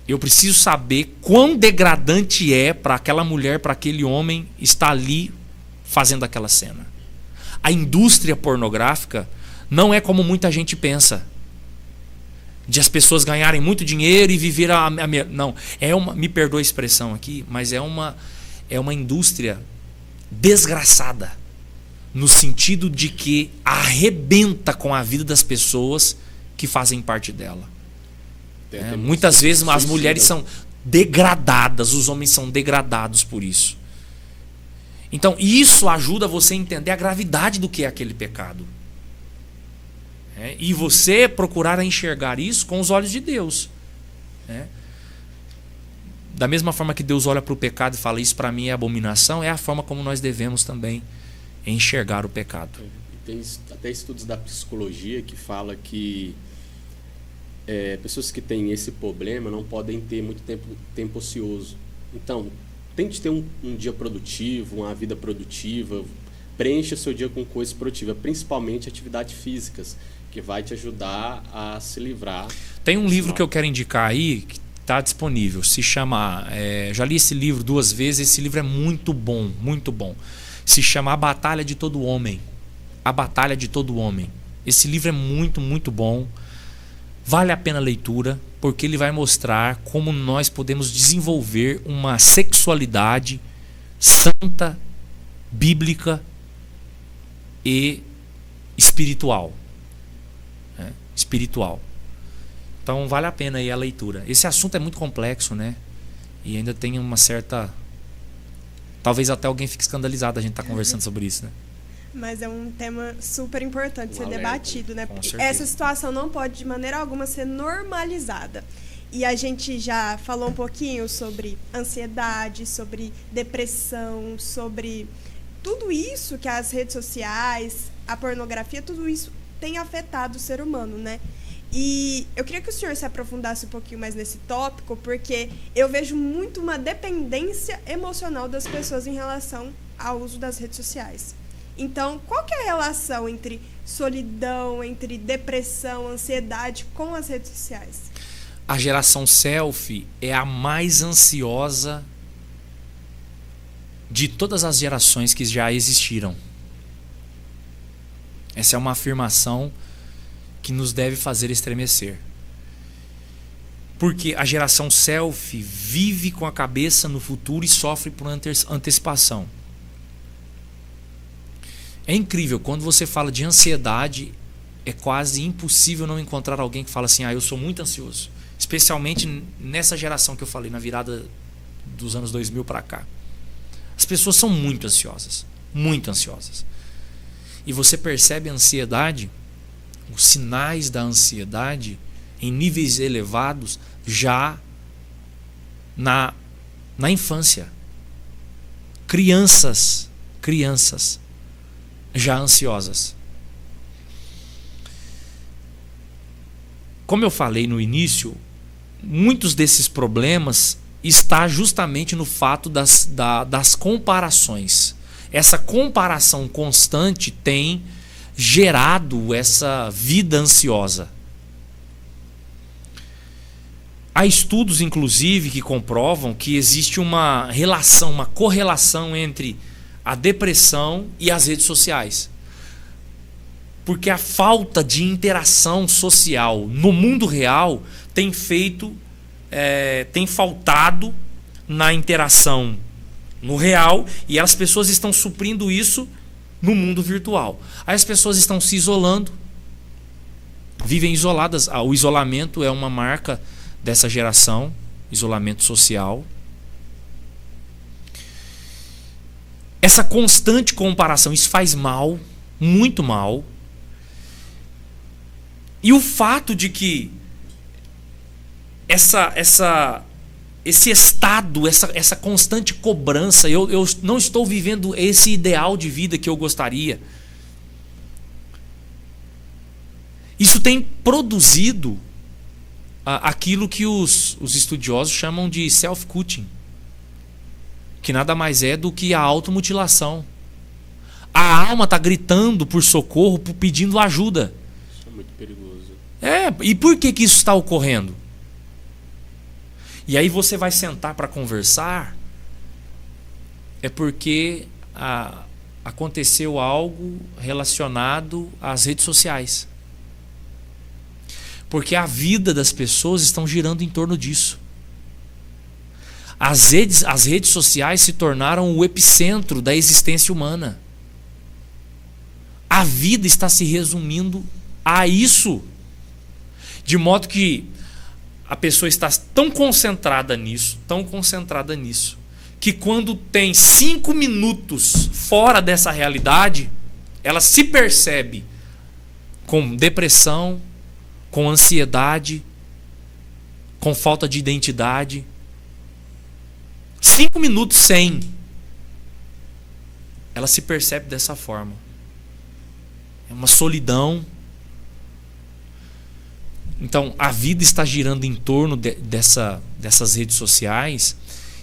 eu preciso saber quão degradante é para aquela mulher, para aquele homem estar ali fazendo aquela cena. A indústria pornográfica não é como muita gente pensa, de as pessoas ganharem muito dinheiro e viver não, me perdoa a expressão aqui, mas é uma indústria desgraçada, no sentido de que arrebenta com a vida das pessoas que fazem parte dela. Muitas vezes as mulheres são degradadas, os homens são degradados por isso. Então isso ajuda você a entender a gravidade do que é aquele pecado. E você procurar enxergar isso com os olhos de Deus. Da mesma forma que Deus olha para o pecado e fala: isso para mim é abominação, é a forma como nós devemos também enxergar o pecado. Tem até estudos da psicologia que fala que pessoas que têm esse problema não podem ter muito tempo ocioso. Então, tente ter um dia produtivo, uma vida produtiva, preencha seu dia com coisas produtivas, principalmente atividades físicas, que vai te ajudar a se livrar. Tem um livro que eu quero indicar aí, que está disponível, se chama, já li esse livro 2 vezes, esse livro é muito bom, muito bom. Se chama A Batalha de Todo Homem. A Batalha de Todo Homem. Esse livro é muito, muito bom. Vale a pena a leitura, porque ele vai mostrar como nós podemos desenvolver uma sexualidade santa, bíblica e espiritual. Espiritual. Então vale a pena aí a leitura. Esse assunto é muito complexo, né? E ainda tem uma certa... Talvez até alguém fique escandalizado a gente estar conversando sobre isso, né? Mas é um tema super importante ser debatido, né? Porque certeza. Essa situação não pode de maneira alguma ser normalizada. E a gente já falou um pouquinho sobre ansiedade, sobre depressão, sobre tudo isso que as redes sociais, a pornografia, tudo isso tem afetado o ser humano, né? E eu queria que o senhor se aprofundasse um pouquinho mais nesse tópico, porque eu vejo muito uma dependência emocional das pessoas em relação ao uso das redes sociais. Então, qual que é a relação entre solidão, entre depressão, ansiedade com as redes sociais? A geração selfie é a mais ansiosa de todas as gerações que já existiram. Essa é uma afirmação que nos deve fazer estremecer. Porque a geração selfie vive com a cabeça no futuro e sofre por antecipação. É incrível, quando você fala de ansiedade, é quase impossível não encontrar alguém que fala assim, eu sou muito ansioso. Especialmente nessa geração que eu falei, na virada dos anos 2000 para cá. As pessoas são muito ansiosas. Muito ansiosas. E você percebe a ansiedade, os sinais da ansiedade em níveis elevados já na infância. Crianças já ansiosas. Como eu falei no início, muitos desses problemas está justamente no fato das comparações. Essa comparação constante tem gerado essa vida ansiosa. Há estudos, inclusive, que comprovam que existe uma relação, uma correlação entre a depressão e as redes sociais. Porque a falta de interação social no mundo real tem faltado na interação no real, e as pessoas estão suprindo isso no mundo virtual. Aí as pessoas estão se isolando, vivem isoladas. O isolamento é uma marca dessa geração, isolamento social. Essa constante comparação, isso faz mal, muito mal. E o fato de que esse estado, essa constante cobrança, eu não estou vivendo esse ideal de vida que eu gostaria. Isso tem produzido aquilo que os estudiosos chamam de self-cutting, que nada mais é do que a automutilação. A alma está gritando por socorro, pedindo ajuda. Isso é muito perigoso. E por que isso está ocorrendo? E aí você vai sentar para conversar, é porque aconteceu algo relacionado às redes sociais. Porque a vida das pessoas estão girando em torno disso. As redes sociais se tornaram o epicentro da existência humana. A vida está se resumindo a isso. De modo que a pessoa está tão concentrada nisso, que quando tem 5 minutos fora dessa realidade, ela se percebe com depressão, com ansiedade, com falta de identidade. 5 minutos sem, ela se percebe dessa forma. É uma solidão. Então, a vida está girando em torno dessas redes sociais,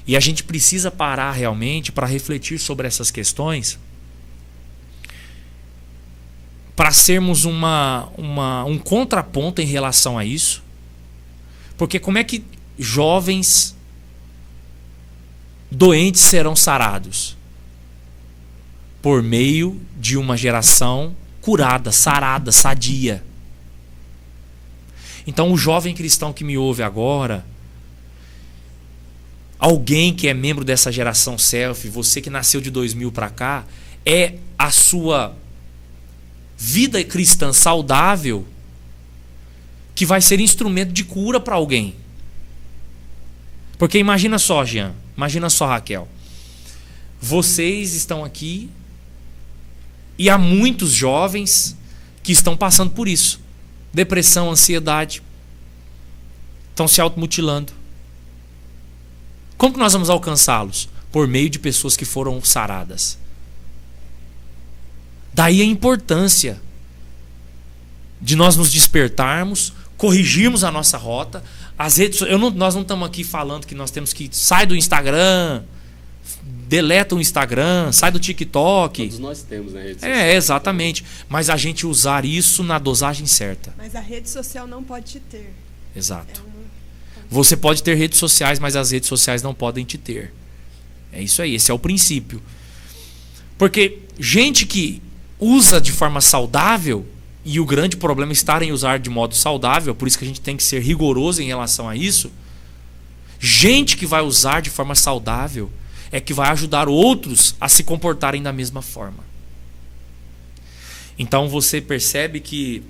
e a gente precisa parar realmente para refletir sobre essas questões, para sermos um contraponto em relação a isso. Porque como é que jovens doentes serão sarados? Por meio de uma geração curada, sarada, sadia. Então o jovem cristão que me ouve agora, alguém que é membro dessa geração selfie, você que nasceu de 2000 para cá, é a sua vida cristã saudável que vai ser instrumento de cura para alguém. Porque imagina só, Jean, imagina só, Raquel, vocês estão aqui e há muitos jovens que estão passando por isso. Depressão, ansiedade, estão se automutilando. Como que nós vamos alcançá-los? Por meio de pessoas que foram saradas. Daí a importância de nós nos despertarmos, corrigirmos a nossa rota. As redes, nós não estamos aqui falando que nós temos que sair do Instagram, deleta o Instagram, sai do TikTok. Todos nós temos, né? Redes sociais. Exatamente. Mas a gente usar isso na dosagem certa. Mas a rede social não pode te ter. Exato. Você pode ter redes sociais, mas as redes sociais não podem te ter. É isso aí, esse é o princípio. Porque gente que usa de forma saudável, e o grande problema é estar em usar de modo saudável, por isso que a gente tem que ser rigoroso em relação a isso. Gente que vai usar de forma saudável é que vai ajudar outros a se comportarem da mesma forma. Então você percebe que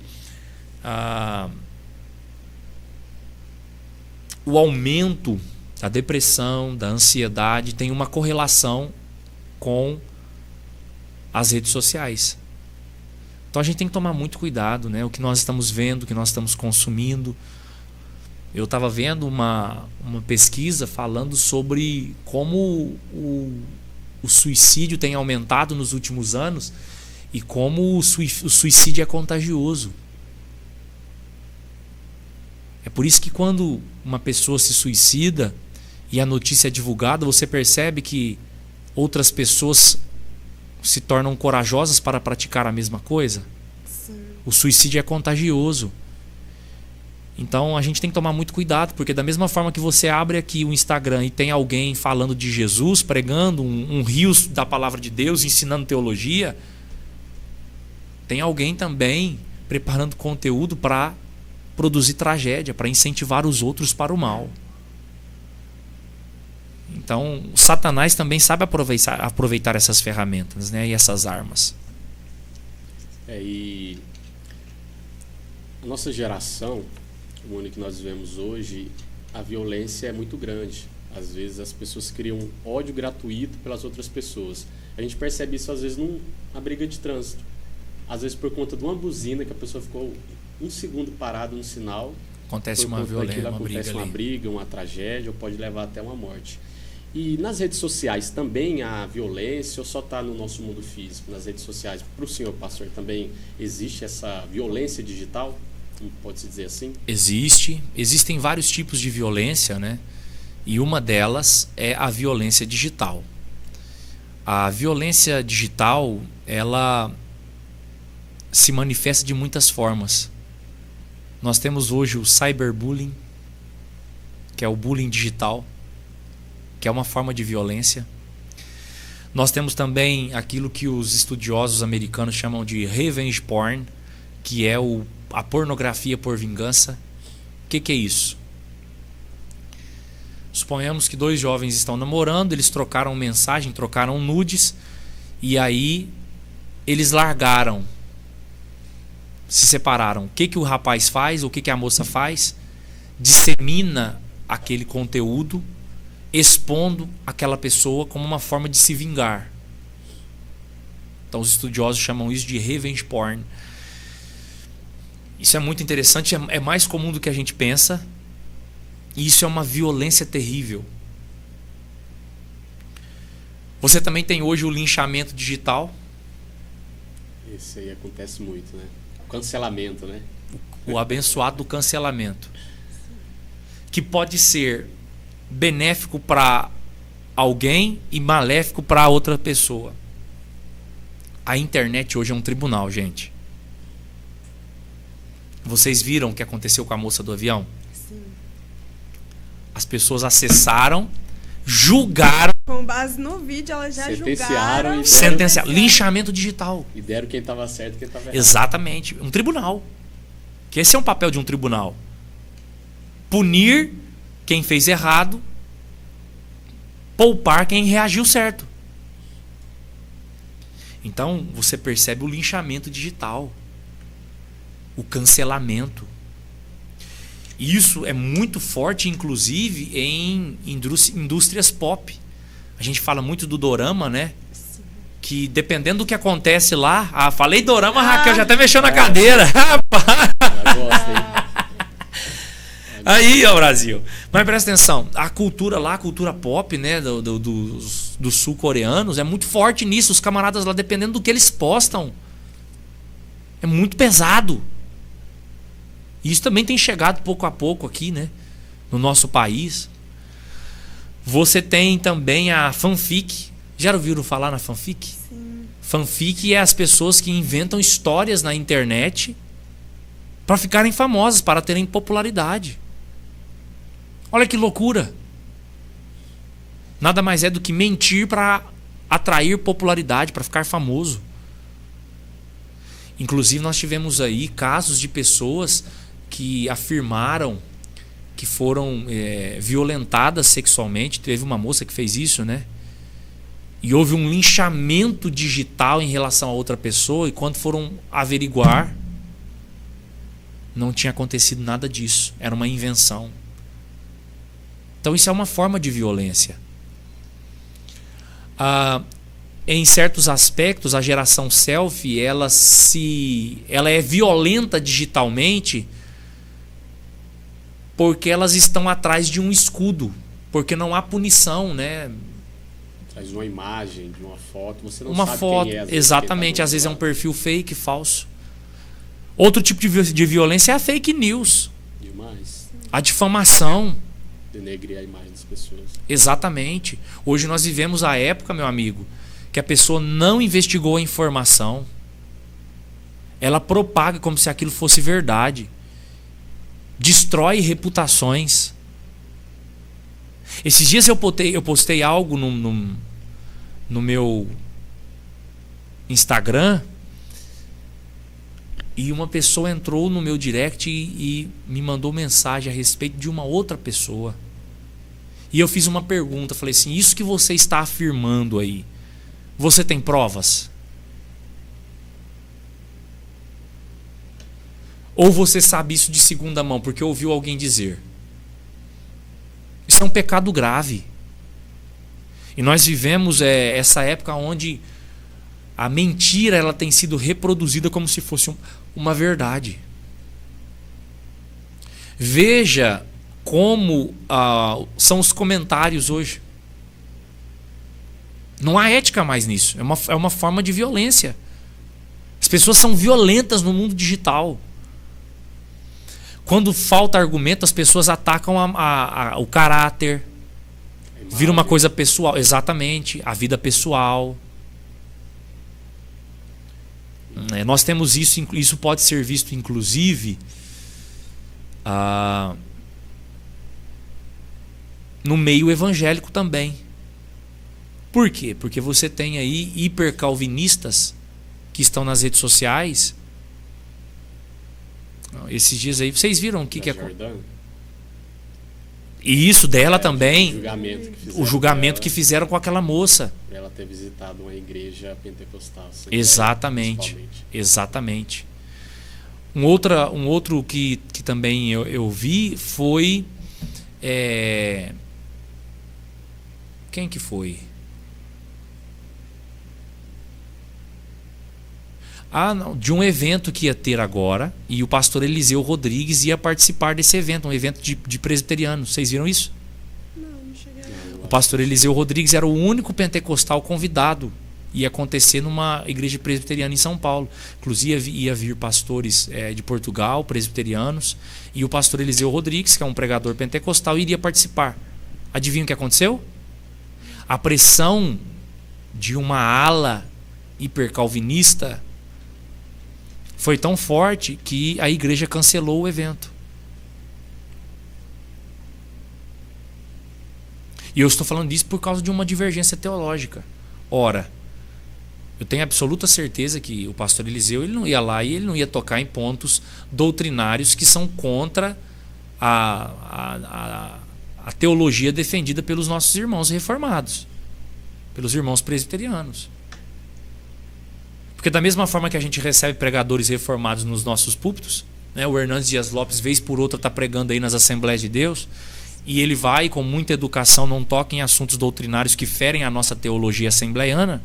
o aumento da depressão, da ansiedade tem uma correlação com as redes sociais. Então a gente tem que tomar muito cuidado, né? O que nós estamos vendo, o que nós estamos consumindo. Eu estava vendo uma pesquisa falando sobre como o suicídio tem aumentado nos últimos anos e como o suicídio é contagioso. É por isso que quando uma pessoa se suicida e a notícia é divulgada, você percebe que outras pessoas se tornam corajosas para praticar a mesma coisa. Sim. O suicídio é contagioso. Então a gente tem que tomar muito cuidado, porque da mesma forma que você abre aqui o Instagram e tem alguém falando de Jesus, pregando um rio da palavra de Deus, ensinando teologia, tem alguém também preparando conteúdo para produzir tragédia, para incentivar os outros para o mal. Então, o Satanás também sabe aproveitar essas ferramentas, né, e essas armas. E a nossa geração, o mundo que nós vivemos hoje, a violência é muito grande. Às vezes as pessoas criam ódio gratuito pelas outras pessoas. A gente percebe isso às vezes numa briga de trânsito. Às vezes por conta de uma buzina que a pessoa ficou um segundo parado no sinal. Acontece uma violência, acontece uma briga, uma tragédia, ou pode levar até uma morte. E nas redes sociais também há violência ou só está no nosso mundo físico? Nas redes sociais, para o senhor pastor, também existe essa violência digital? Pode-se dizer assim? Existem vários tipos de violência, né? E uma delas é a violência digital. A violência digital, ela se manifesta de muitas formas. Nós temos hoje o cyberbullying, que é o bullying digital, que é uma forma de violência. Nós temos também aquilo que os estudiosos americanos chamam de revenge porn, que é a pornografia por vingança. O que é isso? Suponhamos que dois jovens estão namorando, eles trocaram mensagem, trocaram nudes, e aí eles largaram, se separaram. O que o rapaz faz, o que a moça faz? Dissemina aquele conteúdo, expondo aquela pessoa como uma forma de se vingar. Então os estudiosos chamam isso de revenge porn. Isso é muito interessante, é mais comum do que a gente pensa, e isso é uma violência terrível. Você também tem hoje o linchamento digital. Esse aí acontece muito, né? O cancelamento, né? O abençoado do cancelamento, que pode ser benéfico para alguém e maléfico para outra pessoa. A internet hoje é um tribunal, gente. Vocês viram o que aconteceu com a moça do avião? Sim. As pessoas acessaram, julgaram. Com base no vídeo, elas já julgaram. Sentenciaram. Linchamento digital. E deram quem estava certo e quem estava errado. Exatamente. Um tribunal. Que esse é um papel de um tribunal. Punir quem fez errado, poupar quem reagiu certo. Então você percebe o linchamento digital, o cancelamento. Isso é muito forte, inclusive, em indústrias pop. A gente fala muito do dorama, né? Sim. Que dependendo do que acontece lá... falei dorama, Raquel já até mexeu na cadeira. Rapaz! Aí, ó, Brasil. Mas presta atenção, a cultura lá, a cultura pop, né, dos sul-coreanos, é muito forte nisso. Os camaradas lá, dependendo do que eles postam, É muito pesado. E isso também tem chegado pouco a pouco aqui, né? No nosso país. Você tem também a fanfic. Já ouviram falar na fanfic? Sim. Fanfic é as pessoas que inventam histórias na internet para ficarem famosas, para terem popularidade. Olha que loucura. Nada mais é do que mentir para atrair popularidade, para ficar famoso. Inclusive nós tivemos aí casos de pessoas que afirmaram que foram violentadas sexualmente. Teve uma moça que fez isso, né? E houve um linchamento digital em relação a outra pessoa, e quando foram averiguar, não tinha acontecido nada disso. Era uma invenção. Então isso é uma forma de violência. Em certos aspectos, a geração selfie, ela é violenta digitalmente porque elas estão atrás de um escudo, porque não há punição, né? Traz uma imagem, de uma foto, você não Uma sabe foto, quem é. exatamente, às vezes é um perfil fake, falso. Outro tipo de violência é a fake news, Demais. a difamação. Denegrir a imagem das pessoas. Exatamente. Hoje nós vivemos a época, meu amigo, que a pessoa não investigou a informação. Ela propaga como se aquilo fosse verdade. Destrói reputações. Esses dias eu postei algo no meu Instagram, e uma pessoa entrou no meu direct e me mandou mensagem a respeito de uma outra pessoa. E eu fiz uma pergunta, falei assim: isso que você está afirmando aí, você tem provas? Ou você sabe isso de segunda mão porque ouviu alguém dizer? Isso é um pecado grave. E nós vivemos essa época onde a mentira ela tem sido reproduzida como se fosse uma verdade. Veja como são os comentários hoje. Não há ética mais nisso. É uma forma de violência. As pessoas são violentas no mundo digital. Quando falta argumento, as pessoas atacam o caráter. Vira uma coisa pessoal. Exatamente. A vida pessoal. Nós temos isso. Isso pode ser visto, inclusive, no meio evangélico também. Por quê? Porque você tem aí hipercalvinistas que estão nas redes sociais. Esses dias aí, vocês viram o que é? E isso dela também. O julgamento que fizeram com aquela moça. Pra ela ter visitado uma igreja pentecostal. Exatamente. Exatamente. Um outro que também eu vi foi. Quem que foi? Não, de um evento que ia ter agora, e o pastor Eliseu Rodrigues ia participar desse evento, um evento de presbiterianos. Vocês viram isso? Não cheguei a ver. O pastor Eliseu Rodrigues era o único pentecostal convidado. Ia acontecer numa igreja presbiteriana em São Paulo. Inclusive ia vir pastores de Portugal, presbiterianos, e o pastor Eliseu Rodrigues, que é um pregador pentecostal, iria participar. Adivinha o que aconteceu? A pressão de uma ala hipercalvinista foi tão forte que a igreja cancelou o evento. E eu estou falando disso por causa de uma divergência teológica. Ora, eu tenho absoluta certeza que o pastor Eliseu ele não ia lá e ele não ia tocar em pontos doutrinários que são contra a teologia defendida pelos nossos irmãos reformados, pelos irmãos presbiterianos. Porque da mesma forma que a gente recebe pregadores reformados nos nossos púlpitos, né, o Hernandes Dias Lopes, vez por outra, está pregando aí nas Assembleias de Deus, e ele vai com muita educação, não toca em assuntos doutrinários que ferem a nossa teologia assembleiana.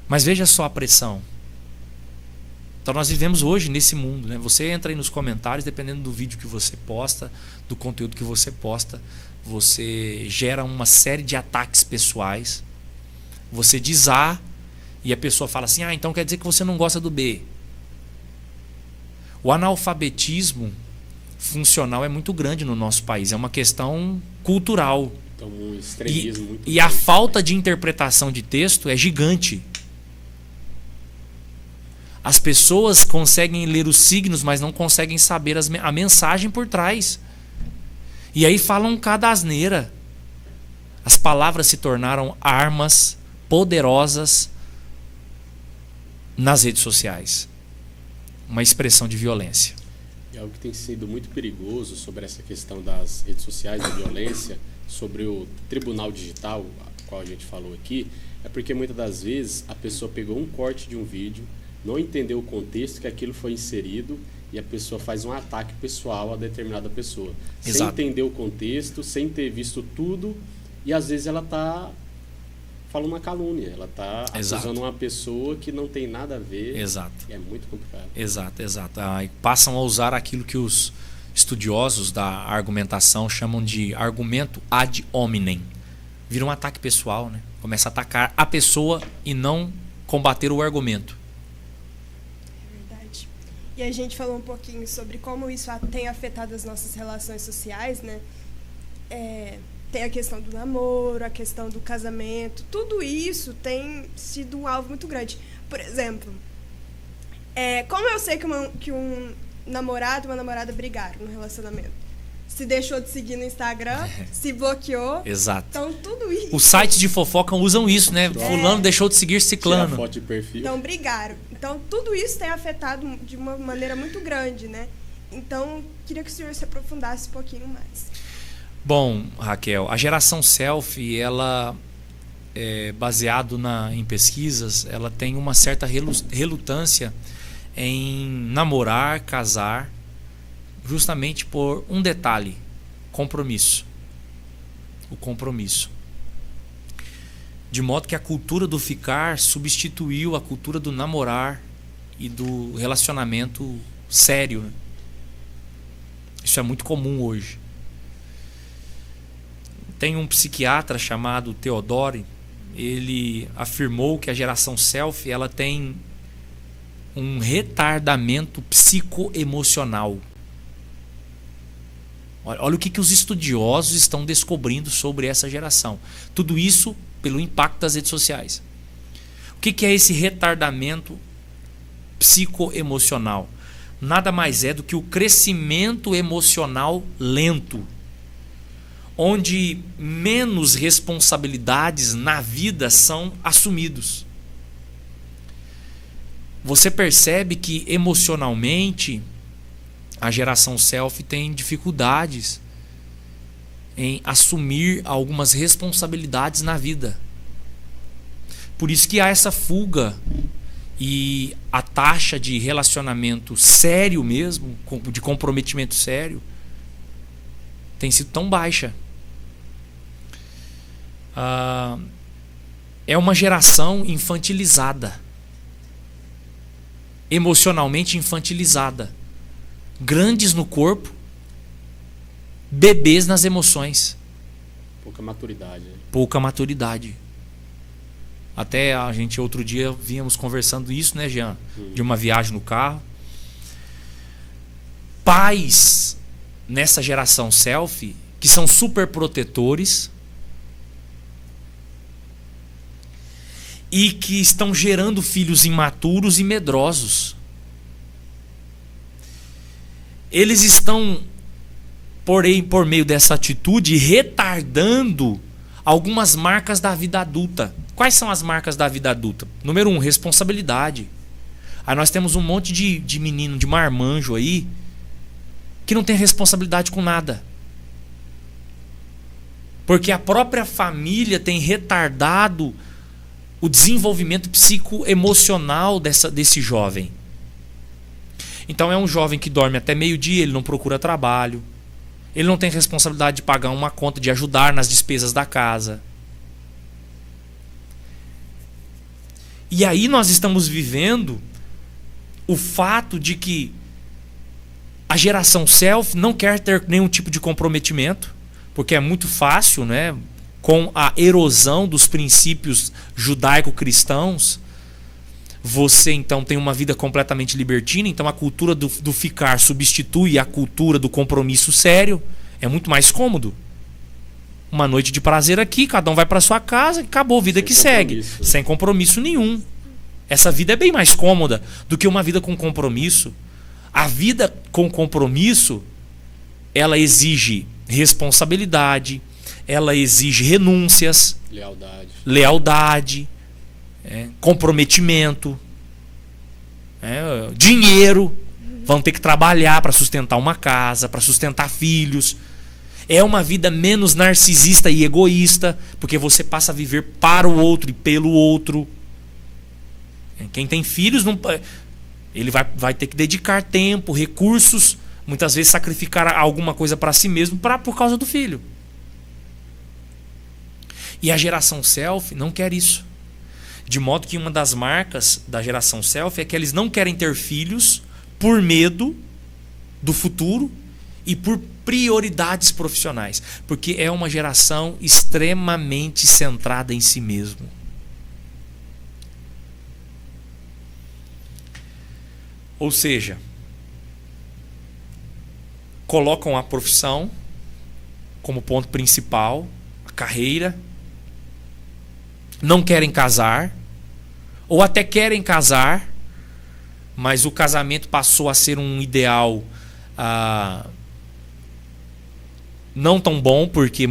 Mas veja só a pressão. Então nós vivemos hoje nesse mundo, né? Você entra aí nos comentários, dependendo do vídeo que você posta, do conteúdo que você posta, você gera uma série de ataques pessoais. Você diz A e a pessoa fala assim: então quer dizer que você não gosta do B. O analfabetismo funcional é muito grande no nosso país. É uma questão cultural. Então, um extremismo muito E a grande. falta de interpretação de texto é gigante. As pessoas conseguem ler os signos, mas não conseguem saber a mensagem por trás. E aí falam cada asneira. As palavras se tornaram armas poderosas nas redes sociais. Uma expressão de violência. E algo que tem sido muito perigoso sobre essa questão das redes sociais, da violência, sobre o tribunal digital, a qual a gente falou aqui, é porque muitas das vezes a pessoa pegou um corte de um vídeo, não entendeu o contexto que aquilo foi inserido e a pessoa faz um ataque pessoal a determinada pessoa. Exato. Sem entender o contexto, sem ter visto tudo, e às vezes ela está falando uma calúnia, ela está acusando uma pessoa que não tem nada a ver. Exato. E é muito complicado. Exato, exato. Aí passam a usar aquilo que os estudiosos da argumentação chamam de argumento ad hominem. Vira um ataque pessoal, né? Começa a atacar a pessoa e não combater o argumento. É verdade. E a gente falou um pouquinho sobre como isso tem afetado as nossas relações sociais, né? Tem a questão do namoro, a questão do casamento, tudo isso tem sido um alvo muito grande. Por exemplo, como eu sei que um namorado e uma namorada brigaram no relacionamento? Se deixou de seguir no Instagram, se bloqueou. Exato. Então, tudo isso... Os sites de fofoca usam isso, né? Fulano deixou de seguir Tira ciclano. a foto de perfil. Então, brigaram. Então, tudo isso tem afetado de uma maneira muito grande, né? Então, queria que o senhor se aprofundasse um pouquinho mais. Bom, Raquel, a geração selfie, ela, baseado em pesquisas, ela tem uma certa relutância em namorar, casar, justamente por um detalhe: compromisso. O compromisso. De modo que a cultura do ficar substituiu a cultura do namorar e do relacionamento sério. Isso é muito comum hoje. Tem um psiquiatra chamado Theodore, ele afirmou que a geração selfie ela tem um retardamento psicoemocional. Olha o que os estudiosos estão descobrindo sobre essa geração. Tudo isso pelo impacto das redes sociais. O que é esse retardamento psicoemocional? Nada mais é do que o crescimento emocional lento, onde menos responsabilidades na vida são assumidos. Você percebe que emocionalmente a geração selfie tem dificuldades em assumir algumas responsabilidades na vida. Por isso que há essa fuga e a taxa de relacionamento sério mesmo, de comprometimento sério, tem sido tão baixa. É uma geração infantilizada, emocionalmente infantilizada, grandes no corpo, bebês nas emoções. Pouca maturidade. Né? Pouca maturidade. Até a gente outro dia vínhamos conversando isso, né, Jean? De uma viagem no carro. Pais nessa geração selfie que são super protetores e que estão gerando filhos imaturos e medrosos. Eles estão, porém, por meio dessa atitude, retardando algumas marcas da vida adulta. Quais são as marcas da vida adulta? Número 1, responsabilidade. Aí nós temos um monte de menino, de marmanjo aí, que não tem responsabilidade com nada. Porque a própria família tem retardado o desenvolvimento psicoemocional desse jovem. Então é um jovem que dorme até meio-dia, ele não procura trabalho, ele não tem responsabilidade de pagar uma conta, de ajudar nas despesas da casa. E aí nós estamos vivendo o fato de que a geração selfie não quer ter nenhum tipo de comprometimento, porque é muito fácil, né, com a erosão dos princípios judaico-cristãos, você então tem uma vida completamente libertina, então a cultura do ficar substitui a cultura do compromisso sério. É muito mais cômodo. Uma noite de prazer aqui, cada um vai para sua casa e acabou, vida que segue. Sem compromisso nenhum. Essa vida é bem mais cômoda do que uma vida com compromisso. A vida com compromisso, ela exige responsabilidade, ela exige renúncias, lealdade, comprometimento, dinheiro. Vão ter que trabalhar para sustentar uma casa, para sustentar filhos. É uma vida menos narcisista e egoísta, porque você passa a viver para o outro e pelo outro. Quem tem filhos, ele vai ter que dedicar tempo, recursos, muitas vezes sacrificar alguma coisa para si mesmo por causa do filho. E a geração selfie não quer isso. De modo que uma das marcas da geração selfie é que eles não querem ter filhos por medo do futuro e por prioridades profissionais. Porque é uma geração extremamente centrada em si mesmo. Ou seja, colocam a profissão como ponto principal, a carreira, não querem casar, ou até querem casar, mas o casamento passou a ser um ideal não tão bom, porque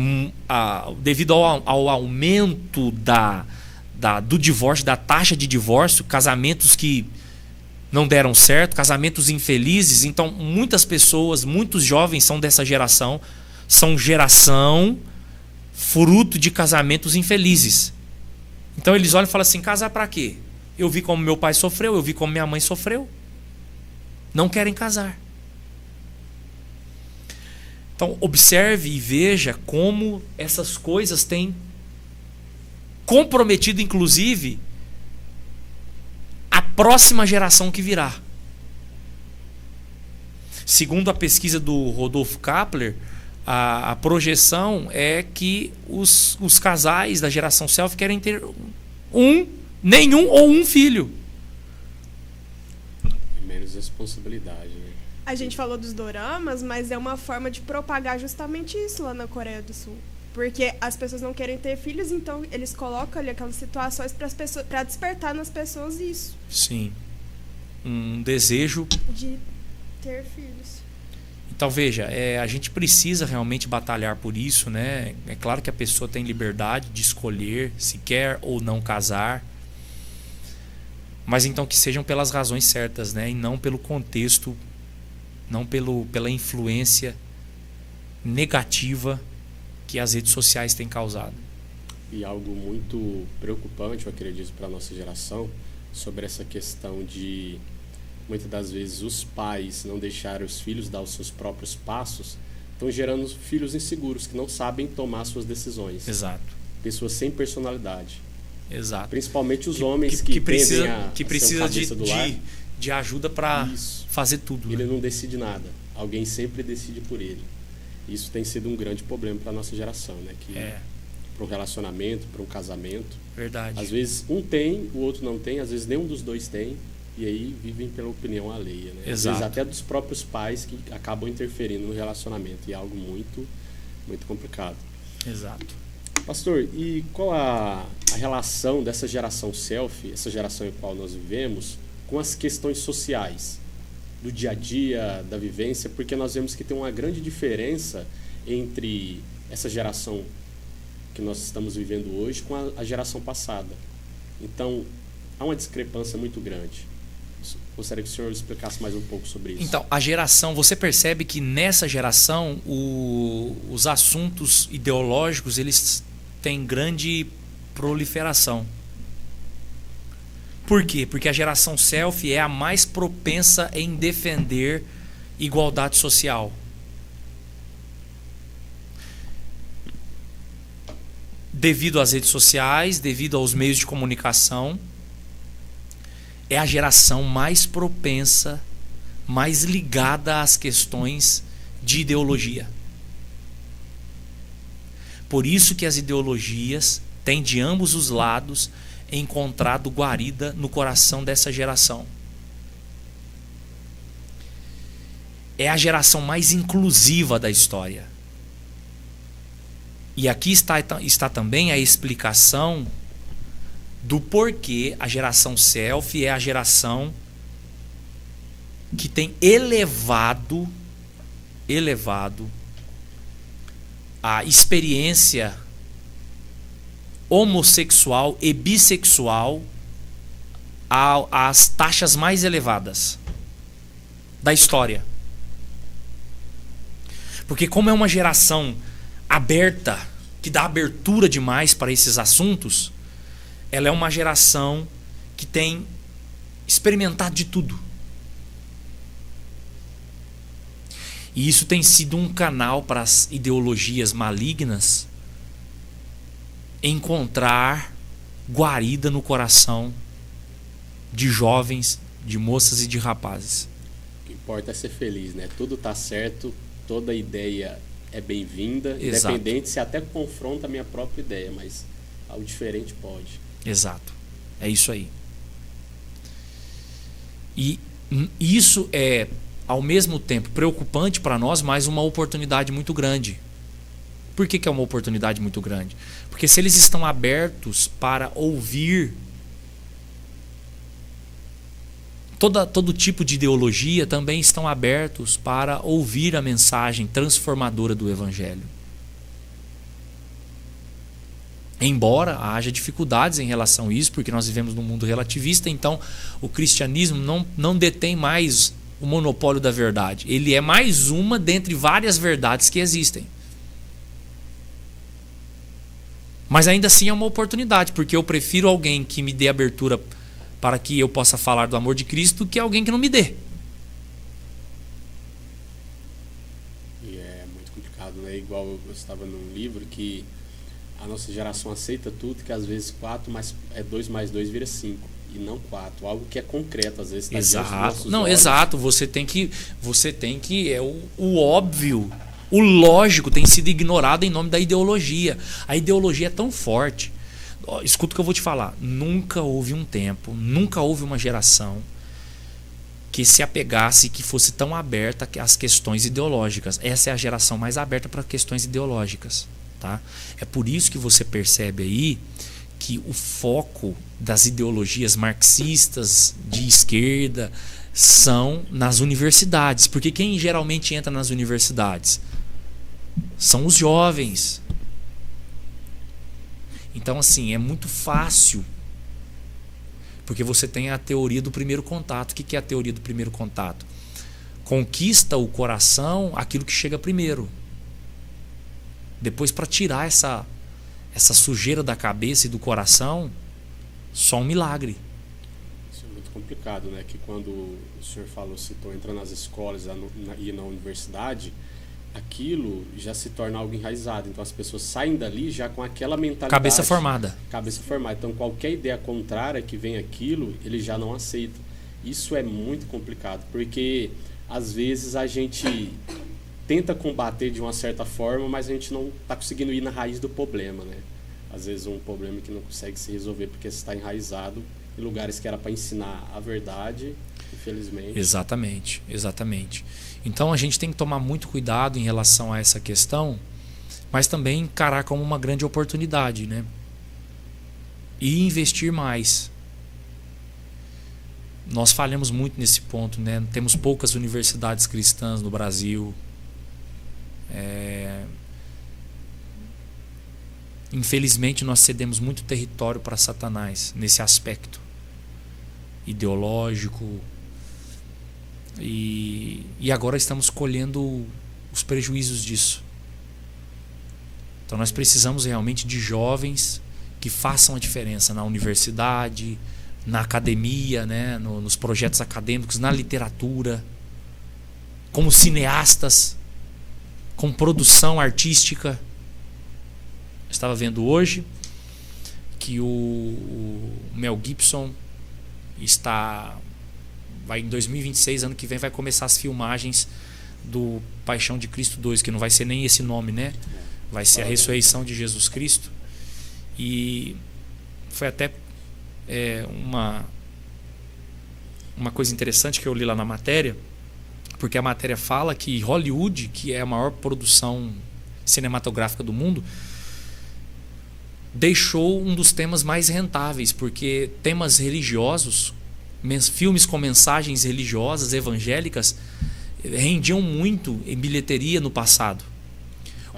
devido ao aumento do divórcio, da taxa de divórcio, casamentos que não deram certo, casamentos infelizes. Então muitas pessoas, muitos jovens são dessa geração, são geração fruto de casamentos infelizes. Então eles olham e falam assim: casar para quê? Eu vi como meu pai sofreu, eu vi como minha mãe sofreu. Não querem casar. Então observe e veja como essas coisas têm comprometido inclusive a próxima geração que virá. Segundo a pesquisa do Rodolfo Kapler, a projeção é que os casais da geração selfie querem ter nenhum ou um filho. Menos responsabilidade, né? A gente falou dos doramas, mas é uma forma de propagar justamente isso lá na Coreia do Sul. Porque as pessoas não querem ter filhos, então eles colocam ali aquelas situações para despertar nas pessoas isso. Sim. Um desejo de ter filhos. Então veja, a gente precisa realmente batalhar por isso, né? É claro que a pessoa tem liberdade de escolher se quer ou não casar, mas então que sejam pelas razões certas, né? E não pelo contexto, não pela influência negativa que as redes sociais têm causado. E algo muito preocupante, eu acredito, para a nossa geração, sobre essa questão de muitas das vezes os pais não deixarem os filhos dar os seus próprios passos, estão gerando filhos inseguros que não sabem tomar suas decisões. Exato. Pessoas sem personalidade. Exato. Principalmente os homens que precisa de ajuda para fazer tudo. Ele né? não decide nada. Alguém sempre decide por ele. Isso tem sido um grande problema para a nossa geração, né? Para um relacionamento, para um casamento. Verdade. Às vezes um tem, o outro não tem, às vezes nenhum dos dois tem, e aí vivem pela opinião alheia, né? Exato. Às vezes até dos próprios pais que acabam interferindo no relacionamento, e é algo muito, muito complicado. Exato. Pastor, e qual a relação dessa geração selfie, essa geração em qual nós vivemos, com as questões sociais, do dia a dia, da vivência? Porque nós vemos que tem uma grande diferença entre essa geração que nós estamos vivendo hoje com a geração passada. Então, há uma discrepância muito grande. Gostaria que o senhor explicasse mais um pouco sobre isso. Então, a geração, você percebe que nessa geração os assuntos ideológicos eles têm grande proliferação. Por quê? Porque a geração selfie é a mais propensa em defender igualdade social. Devido às redes sociais, devido aos meios de comunicação, é a geração mais propensa, mais ligada às questões de ideologia. Por isso que as ideologias têm de ambos os lados encontrado guarida no coração dessa geração. É a geração mais inclusiva da história. E aqui está também a explicação do porquê a geração selfie é a geração que tem elevado a experiência homossexual e bissexual às taxas mais elevadas da história. Porque como é uma geração aberta, que dá abertura demais para esses assuntos, ela é uma geração que tem experimentado de tudo. E isso tem sido um canal para as ideologias malignas encontrar guarida no coração de jovens, de moças e de rapazes. O que importa é ser feliz, né? Tudo tá certo, toda ideia é bem-vinda, Exato. independente se até confronta a minha própria ideia, mas algo diferente pode. Exato. É isso aí. E isso é, ao mesmo tempo, preocupante para nós, mas uma oportunidade muito grande. Por que é uma oportunidade muito grande? Porque se eles estão abertos para ouvir todo tipo de ideologia, também estão abertos para ouvir a mensagem transformadora do Evangelho. Embora haja dificuldades em relação a isso, porque nós vivemos num mundo relativista, então o cristianismo não detém mais o monopólio da verdade. Ele é mais uma dentre várias verdades que existem. Mas ainda assim é uma oportunidade, porque eu prefiro alguém que me dê abertura para que eu possa falar do amor de Cristo do que alguém que não me dê. E é muito complicado, né? Igual eu estava num livro que a nossa geração aceita tudo, que às vezes 2 mais 2 vira 5 e não 4, algo que é concreto, às vezes tá diante dos nossos olhos. Exato, você tem que o óbvio, o lógico tem sido ignorado em nome da ideologia. A ideologia é tão forte. Escuta o que eu vou te falar. Nunca houve um tempo, nunca houve uma geração que se apegasse, que fosse tão aberta às questões ideológicas. Essa é a geração mais aberta para questões ideológicas, tá? É por isso que você percebe aí que o foco das ideologias marxistas de esquerda são nas universidades. Porque quem geralmente entra nas universidades são os jovens. Então, assim, é muito fácil, porque você tem a teoria do primeiro contato. O que é a teoria do primeiro contato? Conquista o coração aquilo que chega primeiro. Depois, para tirar essa sujeira da cabeça e do coração, só um milagre. Isso é muito complicado, né? Que quando o senhor citou, entra nas escolas e na universidade, aquilo já se torna algo enraizado. Então as pessoas saem dali já com aquela mentalidade. Cabeça formada. Então qualquer ideia contrária que vem aquilo, ele já não aceita. Isso é muito complicado, porque às vezes a gente tenta combater de uma certa forma, mas a gente não está conseguindo ir na raiz do problema, né? Às vezes um problema que não consegue se resolver porque está enraizado em lugares que era para ensinar a verdade, infelizmente. Exatamente. Então a gente tem que tomar muito cuidado em relação a essa questão, mas também encarar como uma grande oportunidade, né? E investir mais. Nós falhamos muito nesse ponto, né? Temos poucas universidades cristãs no Brasil. Infelizmente nós cedemos muito território para Satanás nesse aspecto ideológico. E agora estamos colhendo os prejuízos disso. Então nós precisamos realmente de jovens que façam a diferença na universidade, na academia, né? Nos projetos acadêmicos, na literatura, como cineastas, com produção artística. Eu estava vendo hoje que o Mel Gibson vai em 2026, ano que vem, vai começar as filmagens do Paixão de Cristo 2, que não vai ser nem esse nome, né? Vai ser a ressurreição de Jesus Cristo. E foi até uma coisa interessante que eu li lá na matéria, porque a matéria fala que Hollywood, que é a maior produção cinematográfica do mundo, deixou um dos temas mais rentáveis, porque temas religiosos, filmes com mensagens religiosas, evangélicas, rendiam muito em bilheteria no passado.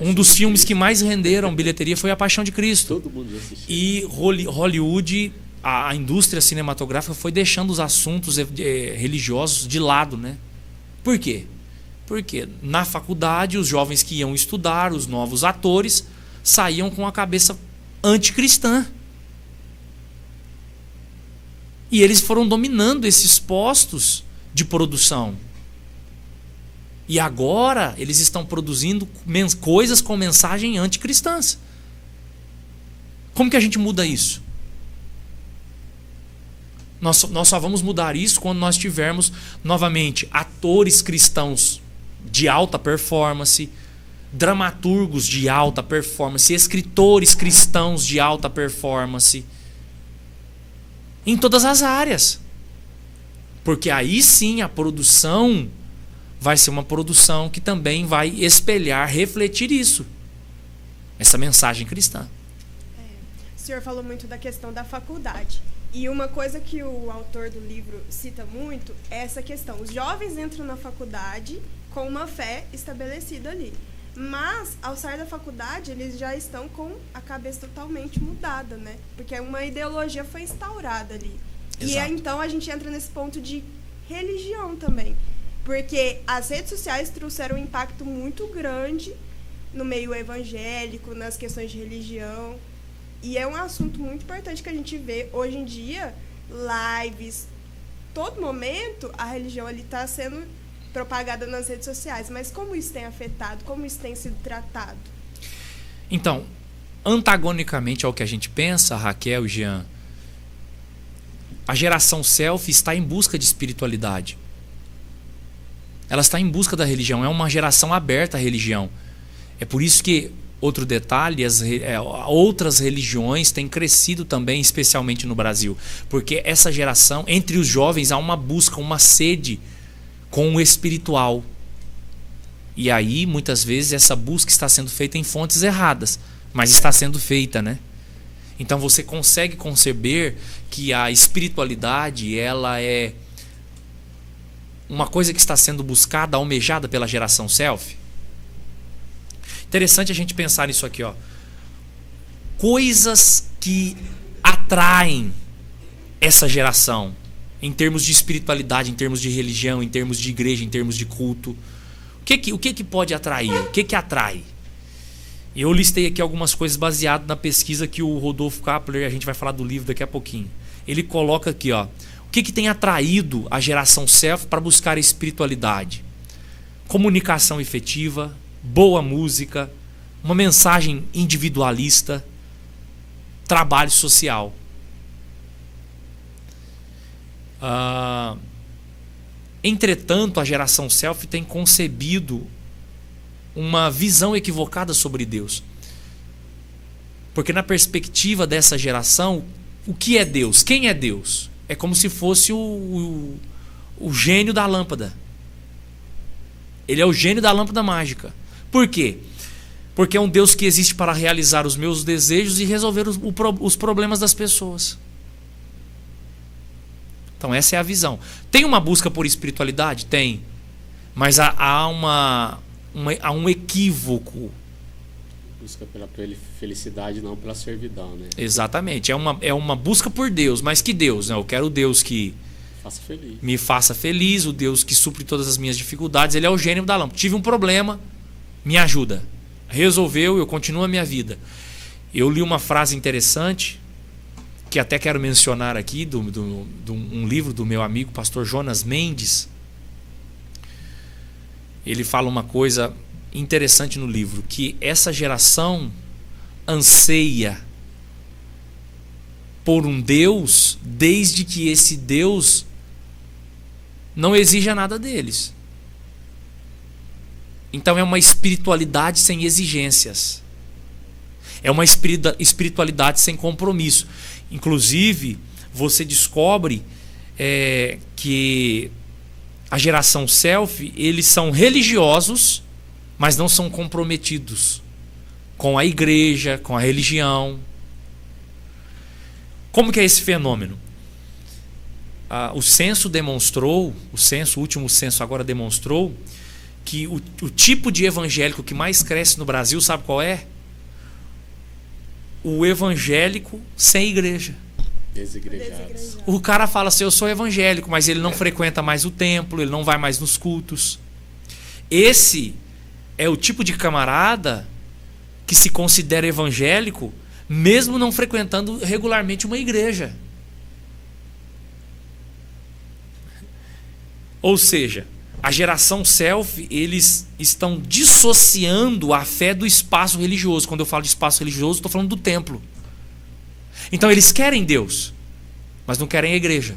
Um dos filmes que mais renderam bilheteria foi A Paixão de Cristo. Todo mundo já assistiu. E Hollywood, a indústria cinematográfica foi deixando os assuntos religiosos de lado, né? Por quê? Porque na faculdade os jovens que iam estudar, os novos atores, saíam com a cabeça anticristã. E eles foram dominando esses postos de produção. E agora eles estão produzindo coisas com mensagem anticristãs. Como que a gente muda isso? Nós só vamos mudar isso quando nós tivermos, novamente, atores cristãos de alta performance, dramaturgos de alta performance, escritores cristãos de alta performance, em todas as áreas. Porque aí sim a produção vai ser uma produção que também vai espelhar, refletir isso. Essa mensagem cristã. O senhor falou muito da questão da faculdade. E uma coisa que o autor do livro cita muito é essa questão. Os jovens entram na faculdade com uma fé estabelecida ali. Mas, ao sair da faculdade, eles já estão com a cabeça totalmente mudada, né? Porque uma ideologia foi instaurada ali. Exato. E então a gente entra nesse ponto de religião também. Porque as redes sociais trouxeram um impacto muito grande no meio evangélico, nas questões de religião. E é um assunto muito importante que a gente vê hoje em dia, lives, todo momento a religião ali está sendo propagada nas redes sociais. Mas como isso tem afetado, como isso tem sido tratado? Então, antagonicamente ao que a gente pensa, Raquel e Jean, a geração selfie está em busca de espiritualidade. Ela está em busca da religião, é uma geração aberta à religião. É por isso que, outro detalhe, outras religiões têm crescido também, especialmente no Brasil. Porque essa geração, entre os jovens, há uma busca, uma sede com o espiritual. E aí, muitas vezes, essa busca está sendo feita em fontes erradas, mas está sendo feita, né? Então você consegue conceber que a espiritualidade, ela é uma coisa que está sendo buscada, almejada pela geração selfie. Interessante a gente pensar nisso aqui, ó. Coisas que atraem essa geração em termos de espiritualidade, em termos de religião, em termos de igreja, em termos de culto. O que pode atrair? O que atrai? Eu listei aqui algumas coisas baseadas na pesquisa que o Rodolfo Kapler, a gente vai falar do livro daqui a pouquinho. Ele coloca aqui, ó, o que tem atraído a geração selfie para buscar a espiritualidade? Comunicação efetiva, boa música, uma mensagem individualista, trabalho social. Entretanto, a geração selfie tem concebido uma visão equivocada sobre Deus. Porque na perspectiva dessa geração, o que é Deus? Quem é Deus? É como se fosse o gênio da lâmpada. Ele é o gênio da lâmpada mágica. Por quê? Porque é um Deus que existe para realizar os meus desejos e resolver os problemas das pessoas. Então essa é a visão. Tem uma busca por espiritualidade? Tem. Mas há um equívoco. Busca pela felicidade, não pela servidão, né? Exatamente. É uma busca por Deus. Mas que Deus? Né? Eu quero o Deus que me faça feliz, o Deus que supre todas as minhas dificuldades. Ele é o gênio da lâmpada. Tive um problema, me ajuda. Resolveu, eu continuo a minha vida. Eu li uma frase interessante, que até quero mencionar aqui, de um livro do meu amigo, pastor Jonas Mendes. Ele fala uma coisa interessante no livro, que essa geração anseia por um Deus, desde que esse Deus não exija nada deles. Então é uma espiritualidade sem exigências. É uma espiritualidade sem compromisso. Inclusive, você descobre que a geração selfie, eles são religiosos, mas não são comprometidos com a igreja, com a religião. Como que é esse fenômeno? O censo demonstrou, o último censo agora demonstrou, que o tipo de evangélico que mais cresce no Brasil, sabe qual é? O evangélico sem igreja. Desigrejados. O cara fala assim, eu sou evangélico, mas ele não frequenta mais o templo, ele não vai mais nos cultos. Esse é o tipo de camarada que se considera evangélico, mesmo não frequentando regularmente uma igreja. Ou seja, a geração selfie, eles estão dissociando a fé do espaço religioso. Quando eu falo de espaço religioso, estou falando do templo. Então eles querem Deus, mas não querem a igreja.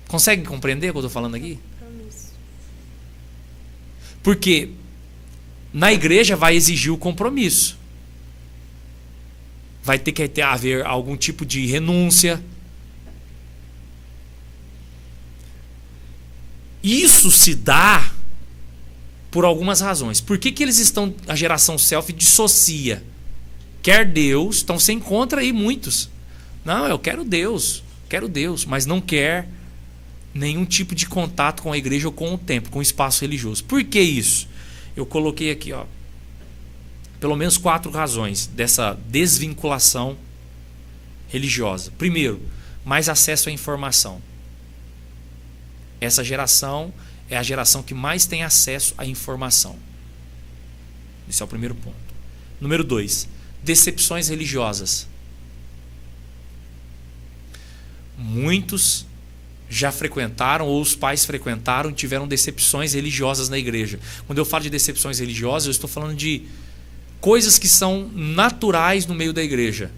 Conseguem compreender o que eu estou falando aqui? Porque na igreja vai exigir o compromisso. Vai ter que haver algum tipo de renúncia. Isso se dá por algumas razões. Por que eles estão, a geração selfie dissocia? Quer Deus, então você encontra aí muitos. Não, eu quero Deus, mas não quer nenhum tipo de contato com a igreja ou com o templo, com o espaço religioso. Por que isso? Eu coloquei aqui, pelo menos 4 razões dessa desvinculação religiosa. Primeiro, mais acesso à informação. Essa geração é a geração que mais tem acesso à informação. Esse é o primeiro ponto. Número 2, decepções religiosas. Muitos já frequentaram, ou os pais frequentaram, tiveram decepções religiosas na igreja. Quando eu falo de decepções religiosas, eu estou falando de coisas que são naturais no meio da igreja,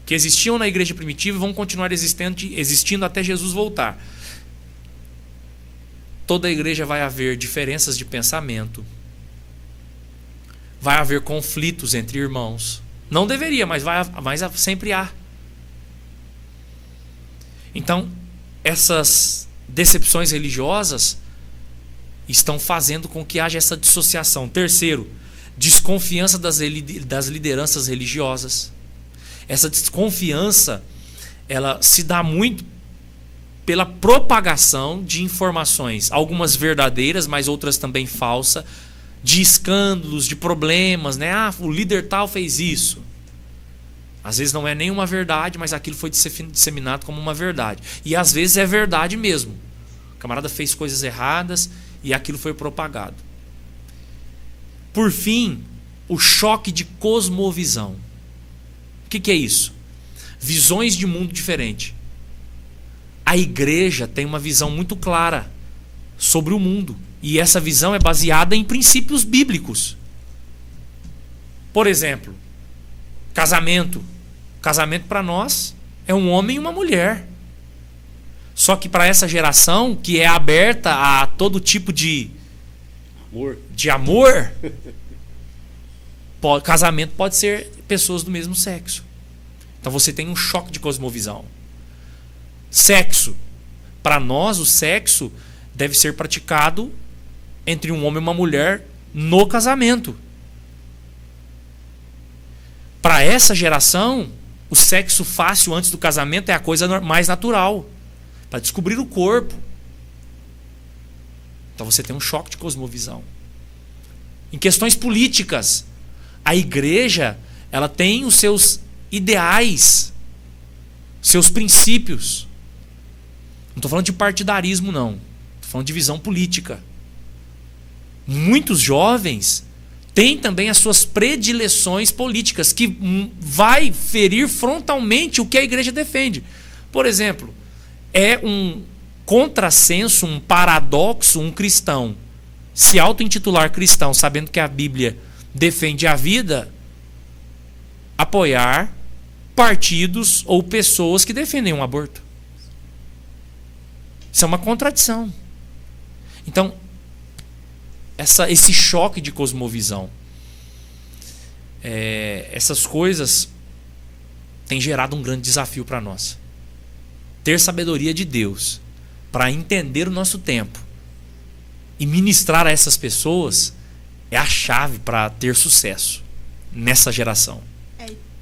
que existiam na igreja primitiva e vão continuar existindo até Jesus voltar. Toda a igreja vai haver diferenças de pensamento, vai haver conflitos entre irmãos. Não deveria, mas sempre há. Então, essas decepções religiosas estão fazendo com que haja essa dissociação. Terceiro, desconfiança das lideranças religiosas. Essa desconfiança, ela se dá muito pela propagação de informações, algumas verdadeiras, mas outras também falsas, de escândalos, de problemas, né? O líder tal fez isso. Às vezes não é nenhuma verdade, mas aquilo foi disseminado como uma verdade. E às vezes é verdade mesmo. O camarada fez coisas erradas e aquilo foi propagado. Por fim, o choque de cosmovisão. O que é isso? Visões de mundo diferente. A igreja tem uma visão muito clara sobre o mundo. E essa visão é baseada em princípios bíblicos. Por exemplo, casamento. Casamento para nós é um homem e uma mulher. Só que para essa geração que é aberta a todo tipo de amor, casamento pode ser pessoas do mesmo sexo. Então você tem um choque de cosmovisão. Sexo. Para nós, o sexo deve ser praticado entre um homem e uma mulher no casamento. Para essa geração, o sexo fácil antes do casamento é a coisa mais natural. Para descobrir o corpo. Então você tem um choque de cosmovisão. Em questões políticas, a igreja, ela tem os seus ideais, seus princípios. Não estou falando de partidarismo, não. Estou falando de visão política. Muitos jovens têm também as suas predileções políticas, que vai ferir frontalmente o que a igreja defende. Por exemplo, é um contrassenso, um paradoxo, um cristão se auto-intitular cristão, sabendo que a Bíblia defende a vida, apoiar partidos ou pessoas que defendem um aborto. Isso é uma contradição. Então, esse choque de cosmovisão, essas coisas têm gerado um grande desafio para nós. ter sabedoria de Deus para entender o nosso tempo e ministrar a essas pessoas é a chave para ter sucesso nessa geração.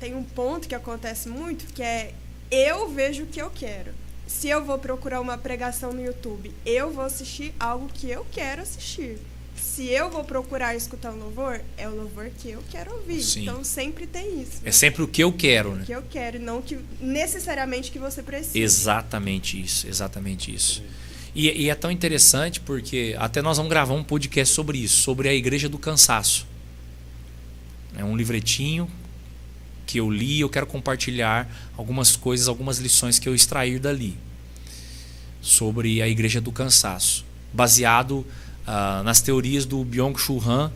Tem um ponto que acontece muito, que é eu vejo o que eu quero. Se eu vou procurar uma pregação no YouTube, eu vou assistir algo que eu quero assistir. Se eu vou procurar escutar um louvor, é o louvor que eu quero ouvir. Sim. Então sempre tem isso. É sempre o que eu quero, né? O que eu quero, e não que necessariamente que você precisa. Exatamente isso, exatamente isso. E é tão interessante porque até nós vamos gravar um podcast sobre isso, sobre a Igreja do Cansaço. É um livretinho que eu li e eu quero compartilhar algumas coisas, algumas lições que eu extrair dali sobre a Igreja do Cansaço, baseado nas teorias do Byung-Chul Han,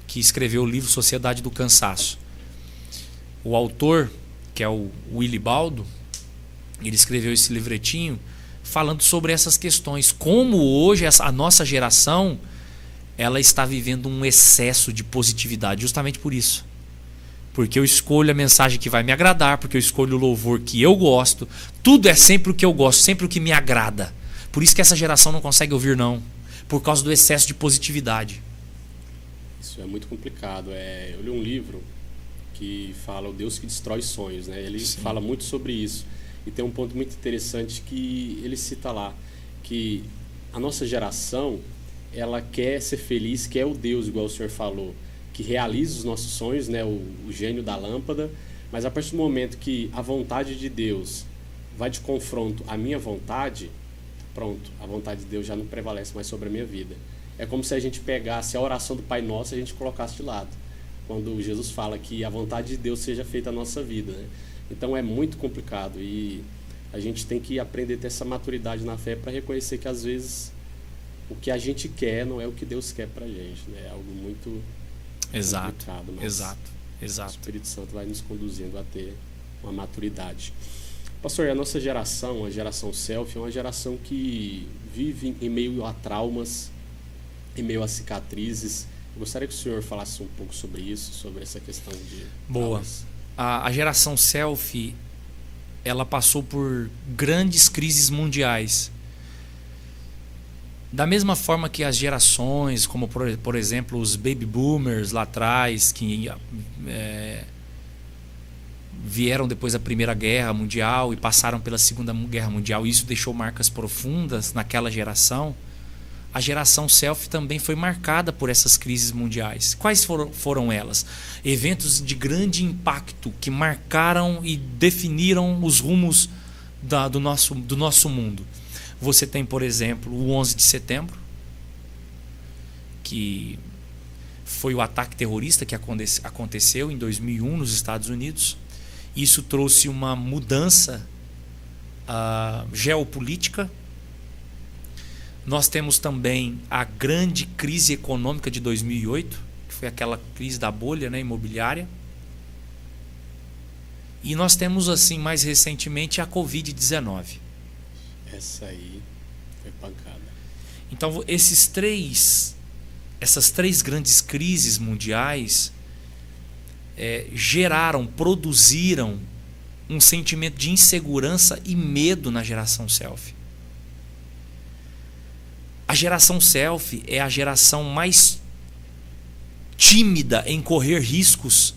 que escreveu o livro Sociedade do Cansaço. O autor, que é o Willy Baldo, ele escreveu esse livretinho falando sobre essas questões, como hoje a nossa geração ela está vivendo um excesso de positividade, justamente por isso. Porque eu escolho a mensagem que vai me agradar, porque eu escolho o louvor que eu gosto. Tudo é sempre o que eu gosto, sempre o que me agrada. Por isso que essa geração não consegue ouvir não, por causa do excesso de positividade. Isso é muito complicado. Eu li um livro que fala O Deus que Destrói Sonhos, né? Ele Sim. fala muito sobre isso. E tem um ponto muito interessante que ele cita lá, que a nossa geração, ela quer ser feliz, quer o Deus, igual o senhor falou, que realiza os nossos sonhos, né? O gênio da lâmpada, mas a partir do momento que a vontade de Deus vai de confronto à minha vontade, pronto, a vontade de Deus já não prevalece mais sobre a minha vida. É como se a gente pegasse a oração do Pai Nosso e a gente colocasse de lado, quando Jesus fala que a vontade de Deus seja feita na nossa vida, né? Então é muito complicado e a gente tem que aprender a ter essa maturidade na fé para reconhecer que às vezes o que a gente quer não é o que Deus quer pra gente, né? É algo muito complicado, mas o Exato. Espírito Santo vai nos conduzindo a ter uma maturidade. Pastor, a nossa geração, a geração selfie, é uma geração que vive em meio a traumas, em meio a cicatrizes. Eu gostaria que o senhor falasse um pouco sobre isso, sobre essa questão de Boa. traumas. A geração selfie, ela passou por grandes crises mundiais. Da mesma forma que as gerações, como por exemplo os baby boomers lá atrás, que vieram depois da Primeira Guerra Mundial e passaram pela Segunda Guerra Mundial, e isso deixou marcas profundas naquela geração. A geração selfie também foi marcada por essas crises mundiais. Quais foram elas? Eventos de grande impacto que marcaram e definiram os rumos do nosso mundo. Você tem, por exemplo, o 11 de setembro, que foi o ataque terrorista que aconteceu em 2001 nos Estados Unidos. Isso trouxe uma mudança geopolítica. Nós temos também a grande crise econômica de 2008, que foi aquela crise da bolha, né, imobiliária. E nós temos, assim, mais recentemente, a Covid-19. Essa aí foi pancada. Então, essas três grandes crises mundiais produziram um sentimento de insegurança e medo na geração selfie. A geração selfie é a geração mais tímida em correr riscos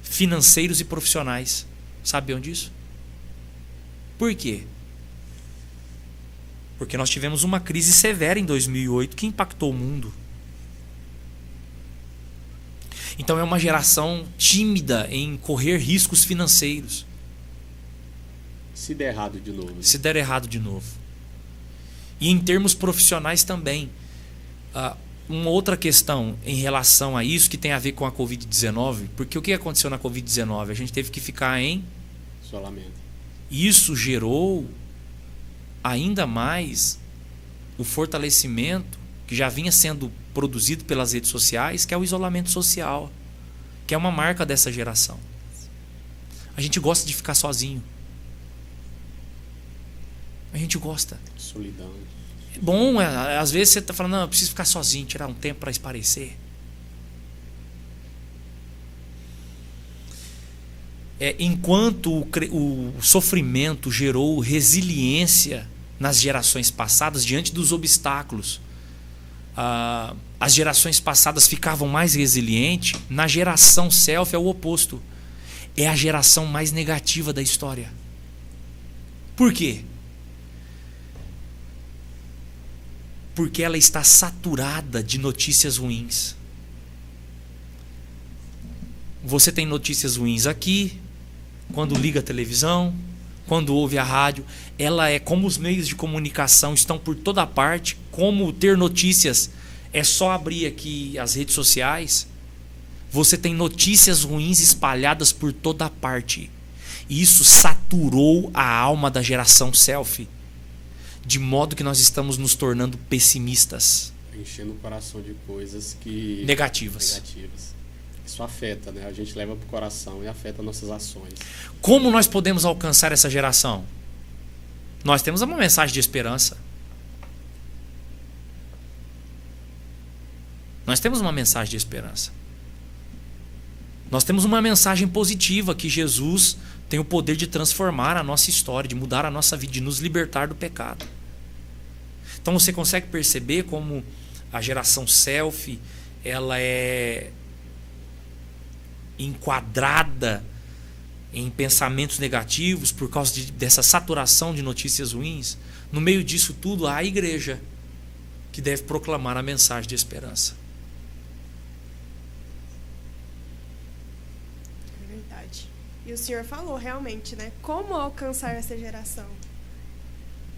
financeiros e profissionais. Sabiam disso? Por quê? Porque nós tivemos uma crise severa em 2008 que impactou o mundo. Então é uma geração tímida em correr riscos financeiros. Se der errado de novo. Se der errado de novo. E em termos profissionais também. Uma outra questão em relação a isso que tem a ver com a Covid-19, porque o que aconteceu na Covid-19? A gente teve que ficar em isolamento. Isso gerou ainda mais o fortalecimento que já vinha sendo produzido pelas redes sociais, que é o isolamento social, que é uma marca dessa geração. A gente gosta de ficar sozinho. A gente gosta. Solidão. É bom, às vezes você está falando, não, eu preciso ficar sozinho, tirar um tempo para espairecer. enquanto o sofrimento gerou resiliência nas gerações passadas diante dos obstáculos, as gerações passadas ficavam mais resilientes, na geração selfie é o oposto. É a geração mais negativa da história. Por quê? Porque ela está saturada de notícias ruins. Você tem notícias ruins aqui, quando liga a televisão, quando ouve a rádio. Ela é como os meios de comunicação estão por toda parte, como ter notícias é só abrir aqui as redes sociais. Você tem notícias ruins espalhadas por toda parte. E isso saturou a alma da geração selfie, de modo que nós estamos nos tornando pessimistas. Enchendo o coração de coisas que... Negativas. Isso afeta, né? A gente leva para o coração e afeta nossas ações. Como nós podemos alcançar essa geração? Nós temos uma mensagem de esperança. Nós temos uma mensagem de esperança. Nós temos uma mensagem positiva, que Jesus tem o poder de transformar a nossa história, de mudar a nossa vida, de nos libertar do pecado. Então você consegue perceber como a geração selfie, ela é enquadrada em pensamentos negativos por causa dessa saturação de notícias ruins. No meio disso tudo, há a igreja que deve proclamar a mensagem de esperança. É verdade. E o senhor falou realmente, né? Como alcançar essa geração?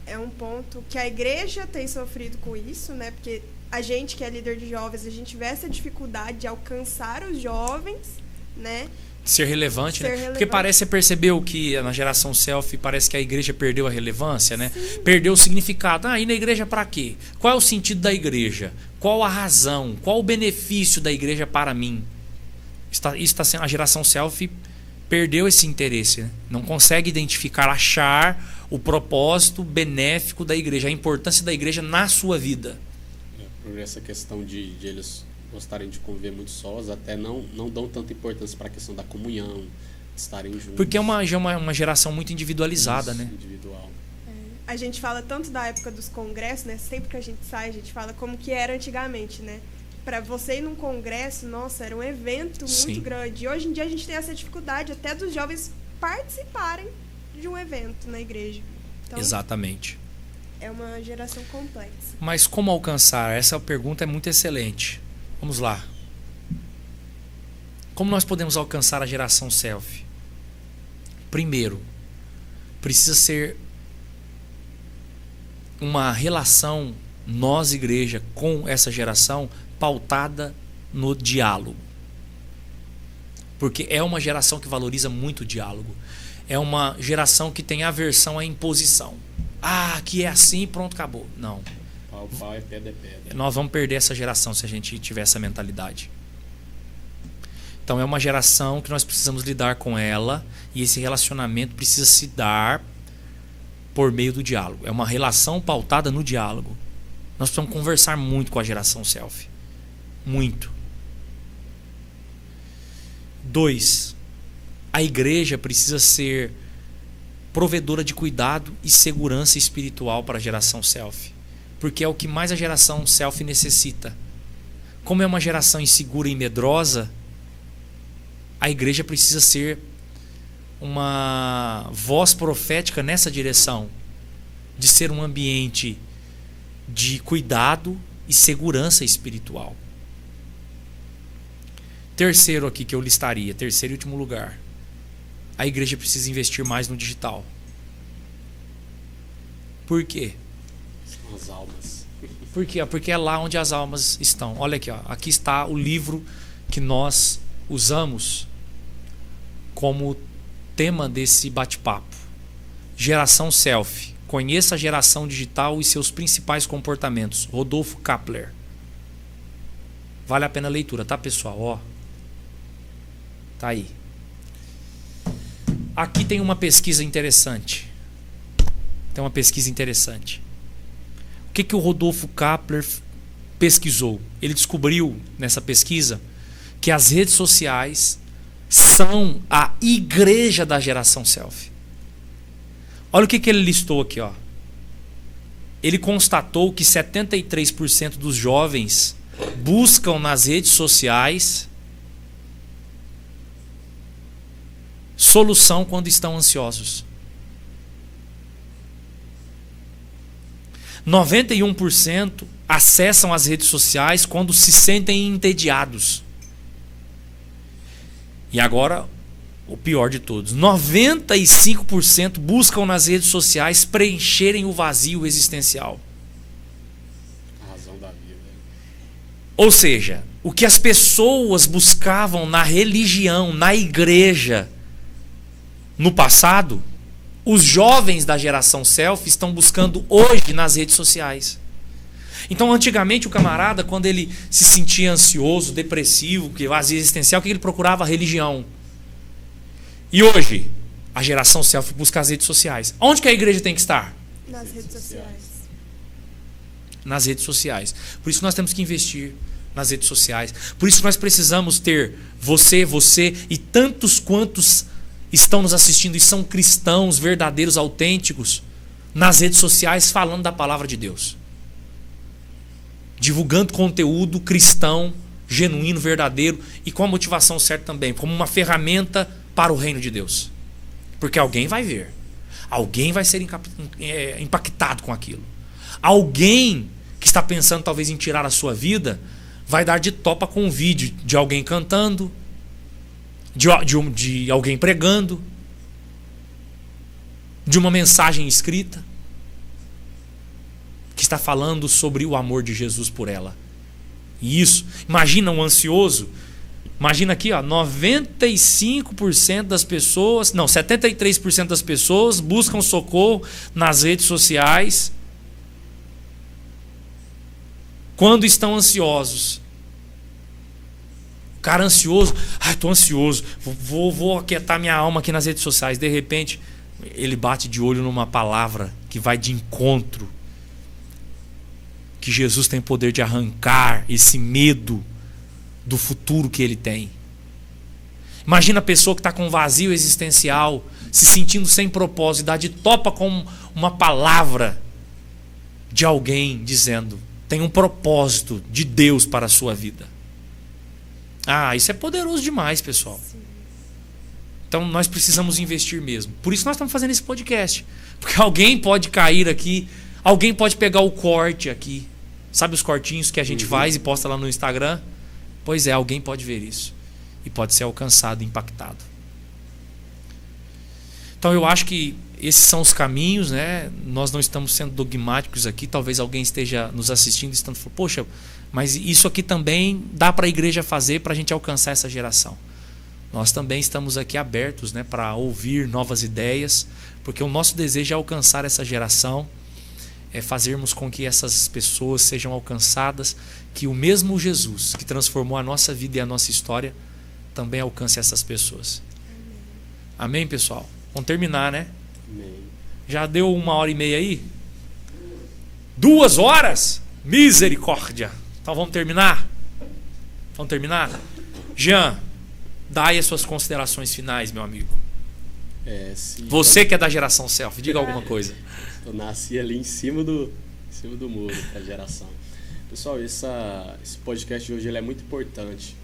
É um ponto que a igreja tem sofrido com isso, né? Porque a gente que é líder de jovens, a gente vê essa dificuldade de alcançar os jovens, né? Ser relevante, né? Porque parece, você percebeu que na geração selfie parece que a igreja perdeu a relevância, né? Sim. Perdeu o significado. E na igreja para quê? Qual é o sentido da igreja? Qual a razão? Qual o benefício da igreja para mim? A geração selfie perdeu esse interesse, né? Não consegue identificar, achar o propósito benéfico da igreja, a importância da igreja na sua vida. Por essa questão de eles gostarem de conviver muito sós, até não dão tanta importância para a questão da comunhão, de estarem juntos. Porque é uma geração muito individualizada, né? Individual. A gente fala tanto da época dos congressos, né? Sempre que a gente sai, a gente fala como que era antigamente, né? Para você ir num congresso, nossa, era um evento muito Sim. grande. E hoje em dia a gente tem essa dificuldade até dos jovens participarem de um evento na igreja. Então, Exatamente. é uma geração complexa. Mas como alcançar? Essa pergunta é muito excelente. Vamos lá. Como nós podemos alcançar a geração selfie? Primeiro, precisa ser uma relação, nós, igreja, com essa geração, pautada no diálogo. Porque é uma geração que valoriza muito o diálogo. É uma geração que tem aversão à imposição. Que é assim, pronto, acabou. Não. Pau é pedra, é pedra. Nós vamos perder essa geração se a gente tiver essa mentalidade. Então é uma geração que nós precisamos lidar com ela, e esse relacionamento precisa se dar por meio do diálogo. É uma relação pautada no diálogo. Nós precisamos conversar muito com a geração selfie. Muito. 2. A igreja precisa ser provedora de cuidado e segurança espiritual para a geração selfie. Porque é o que mais a geração selfie necessita. Como é uma geração insegura e medrosa, a igreja precisa ser uma voz profética nessa direção, de ser um ambiente de cuidado e segurança espiritual. Terceiro aqui que eu listaria, terceiro e último lugar, a igreja precisa investir mais no digital. Por quê? São as almas. Por quê? Porque é lá onde as almas estão. Olha aqui, aqui está o livro que nós usamos como tema desse bate-papo. Geração Selfie. Conheça a geração digital e seus principais comportamentos. Rodolfo Kapler. Vale a pena a leitura, tá, pessoal? Tá aí. Aqui tem uma pesquisa interessante. O que o Rodolfo Kapler pesquisou? Ele descobriu nessa pesquisa que as redes sociais são a igreja da geração selfie. Olha o que ele listou aqui, ó. Ele constatou que 73% dos jovens buscam nas redes sociais solução quando estão ansiosos. 91% acessam as redes sociais quando se sentem entediados. E agora, o pior de todos, 95% buscam nas redes sociais preencherem o vazio existencial. A razão da vida. Ou seja, o que as pessoas buscavam na religião, na igreja, no passado, os jovens da geração selfie estão buscando hoje nas redes sociais. Então, antigamente, o camarada, quando ele se sentia ansioso, depressivo, vazio existencial, o que ele procurava? Religião. E hoje, a geração selfie busca as redes sociais. Onde que a igreja tem que estar? Nas redes sociais. Nas redes sociais. Por isso nós temos que investir nas redes sociais. Por isso nós precisamos ter você e tantos quantos estão nos assistindo e são cristãos verdadeiros, autênticos, nas redes sociais falando da palavra de Deus. Divulgando conteúdo cristão, genuíno, verdadeiro e com a motivação certa também, como uma ferramenta para o reino de Deus. Porque alguém vai ver. Alguém vai ser impactado com aquilo. Alguém que está pensando talvez em tirar a sua vida vai dar de topa com um vídeo de alguém cantando, de alguém pregando, de uma mensagem escrita que está falando sobre o amor de Jesus por ela. E isso, imagina um ansioso, imagina aqui, ó, 95% das pessoas, não, 73% das pessoas buscam socorro nas redes sociais quando estão ansiosos. O cara ansioso, estou ansioso, vou aquietar minha alma aqui nas redes sociais. De repente, ele bate de olho numa palavra que vai de encontro, que Jesus tem poder de arrancar esse medo do futuro que ele tem. Imagina a pessoa que está com um vazio existencial, se sentindo sem propósito, dá de topa com uma palavra de alguém dizendo: tem um propósito de Deus para a sua vida. Isso é poderoso demais, pessoal. Então nós precisamos investir mesmo. Por isso nós estamos fazendo esse podcast. Porque alguém pode cair aqui, alguém pode pegar o corte aqui. Sabe os cortinhos que a gente faz e posta lá no Instagram? Pois é, alguém pode ver isso. E pode ser alcançado, impactado. Então eu acho que esses são os caminhos, né? Nós não estamos sendo dogmáticos aqui. Talvez alguém esteja nos assistindo e estando falando: poxa, mas isso aqui também dá para a igreja fazer para a gente alcançar essa geração. Nós também estamos aqui abertos, né, para ouvir novas ideias, porque o nosso desejo é alcançar essa geração, é fazermos com que essas pessoas sejam alcançadas, que o mesmo Jesus que transformou a nossa vida e a nossa história também alcance essas pessoas. Amém, pessoal? Vamos terminar, né? Amém. Já deu 1h30 aí? 2 horas? Misericórdia! Então vamos terminar? Vamos terminar? Jean, dá aí as suas considerações finais, meu amigo. Você que é da geração selfie, diga alguma coisa. Eu nasci ali em cima do muro da geração. Pessoal, esse podcast de hoje ele é muito importante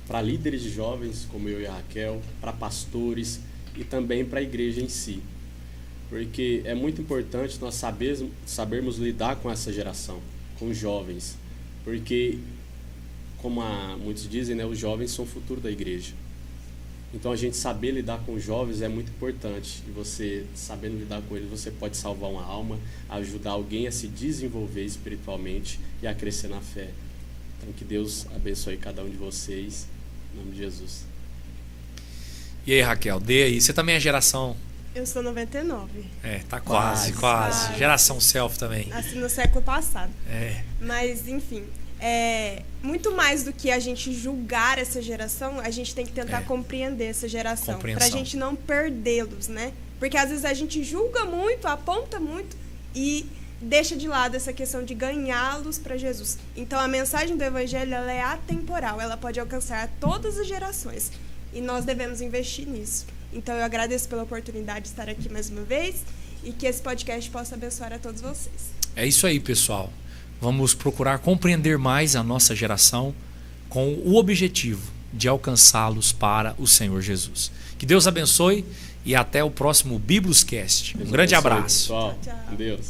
para líderes de jovens como eu e a Raquel, para pastores e também para a igreja em si. Porque é muito importante nós sabermos lidar com essa geração, com os jovens. Porque, como muitos dizem, né, os jovens são o futuro da igreja. Então a gente saber lidar com os jovens é muito importante. E você, sabendo lidar com eles, você pode salvar uma alma, ajudar alguém a se desenvolver espiritualmente e a crescer na fé. Então que Deus abençoe cada um de vocês. Em nome de Jesus. E aí, Raquel, dê aí. Você também é geração... Eu sou 99. Tá quase. Geração selfie também. Nasci no século passado. Mas, enfim, muito mais do que a gente julgar essa geração, a gente tem que tentar compreender essa geração. Pra gente não perdê-los, né? Porque às vezes a gente julga muito, aponta muito e deixa de lado essa questão de ganhá-los para Jesus. Então a mensagem do Evangelho ela é atemporal, ela pode alcançar todas as gerações. e nós devemos investir nisso. Então eu agradeço pela oportunidade de estar aqui mais uma vez e que esse podcast possa abençoar a todos vocês. É isso aí, pessoal. Vamos procurar compreender mais a nossa geração com o objetivo de alcançá-los para o Senhor Jesus. Que Deus abençoe e até o próximo Bibluscast. Um grande abraço. Pessoal, Tchau. com Deus.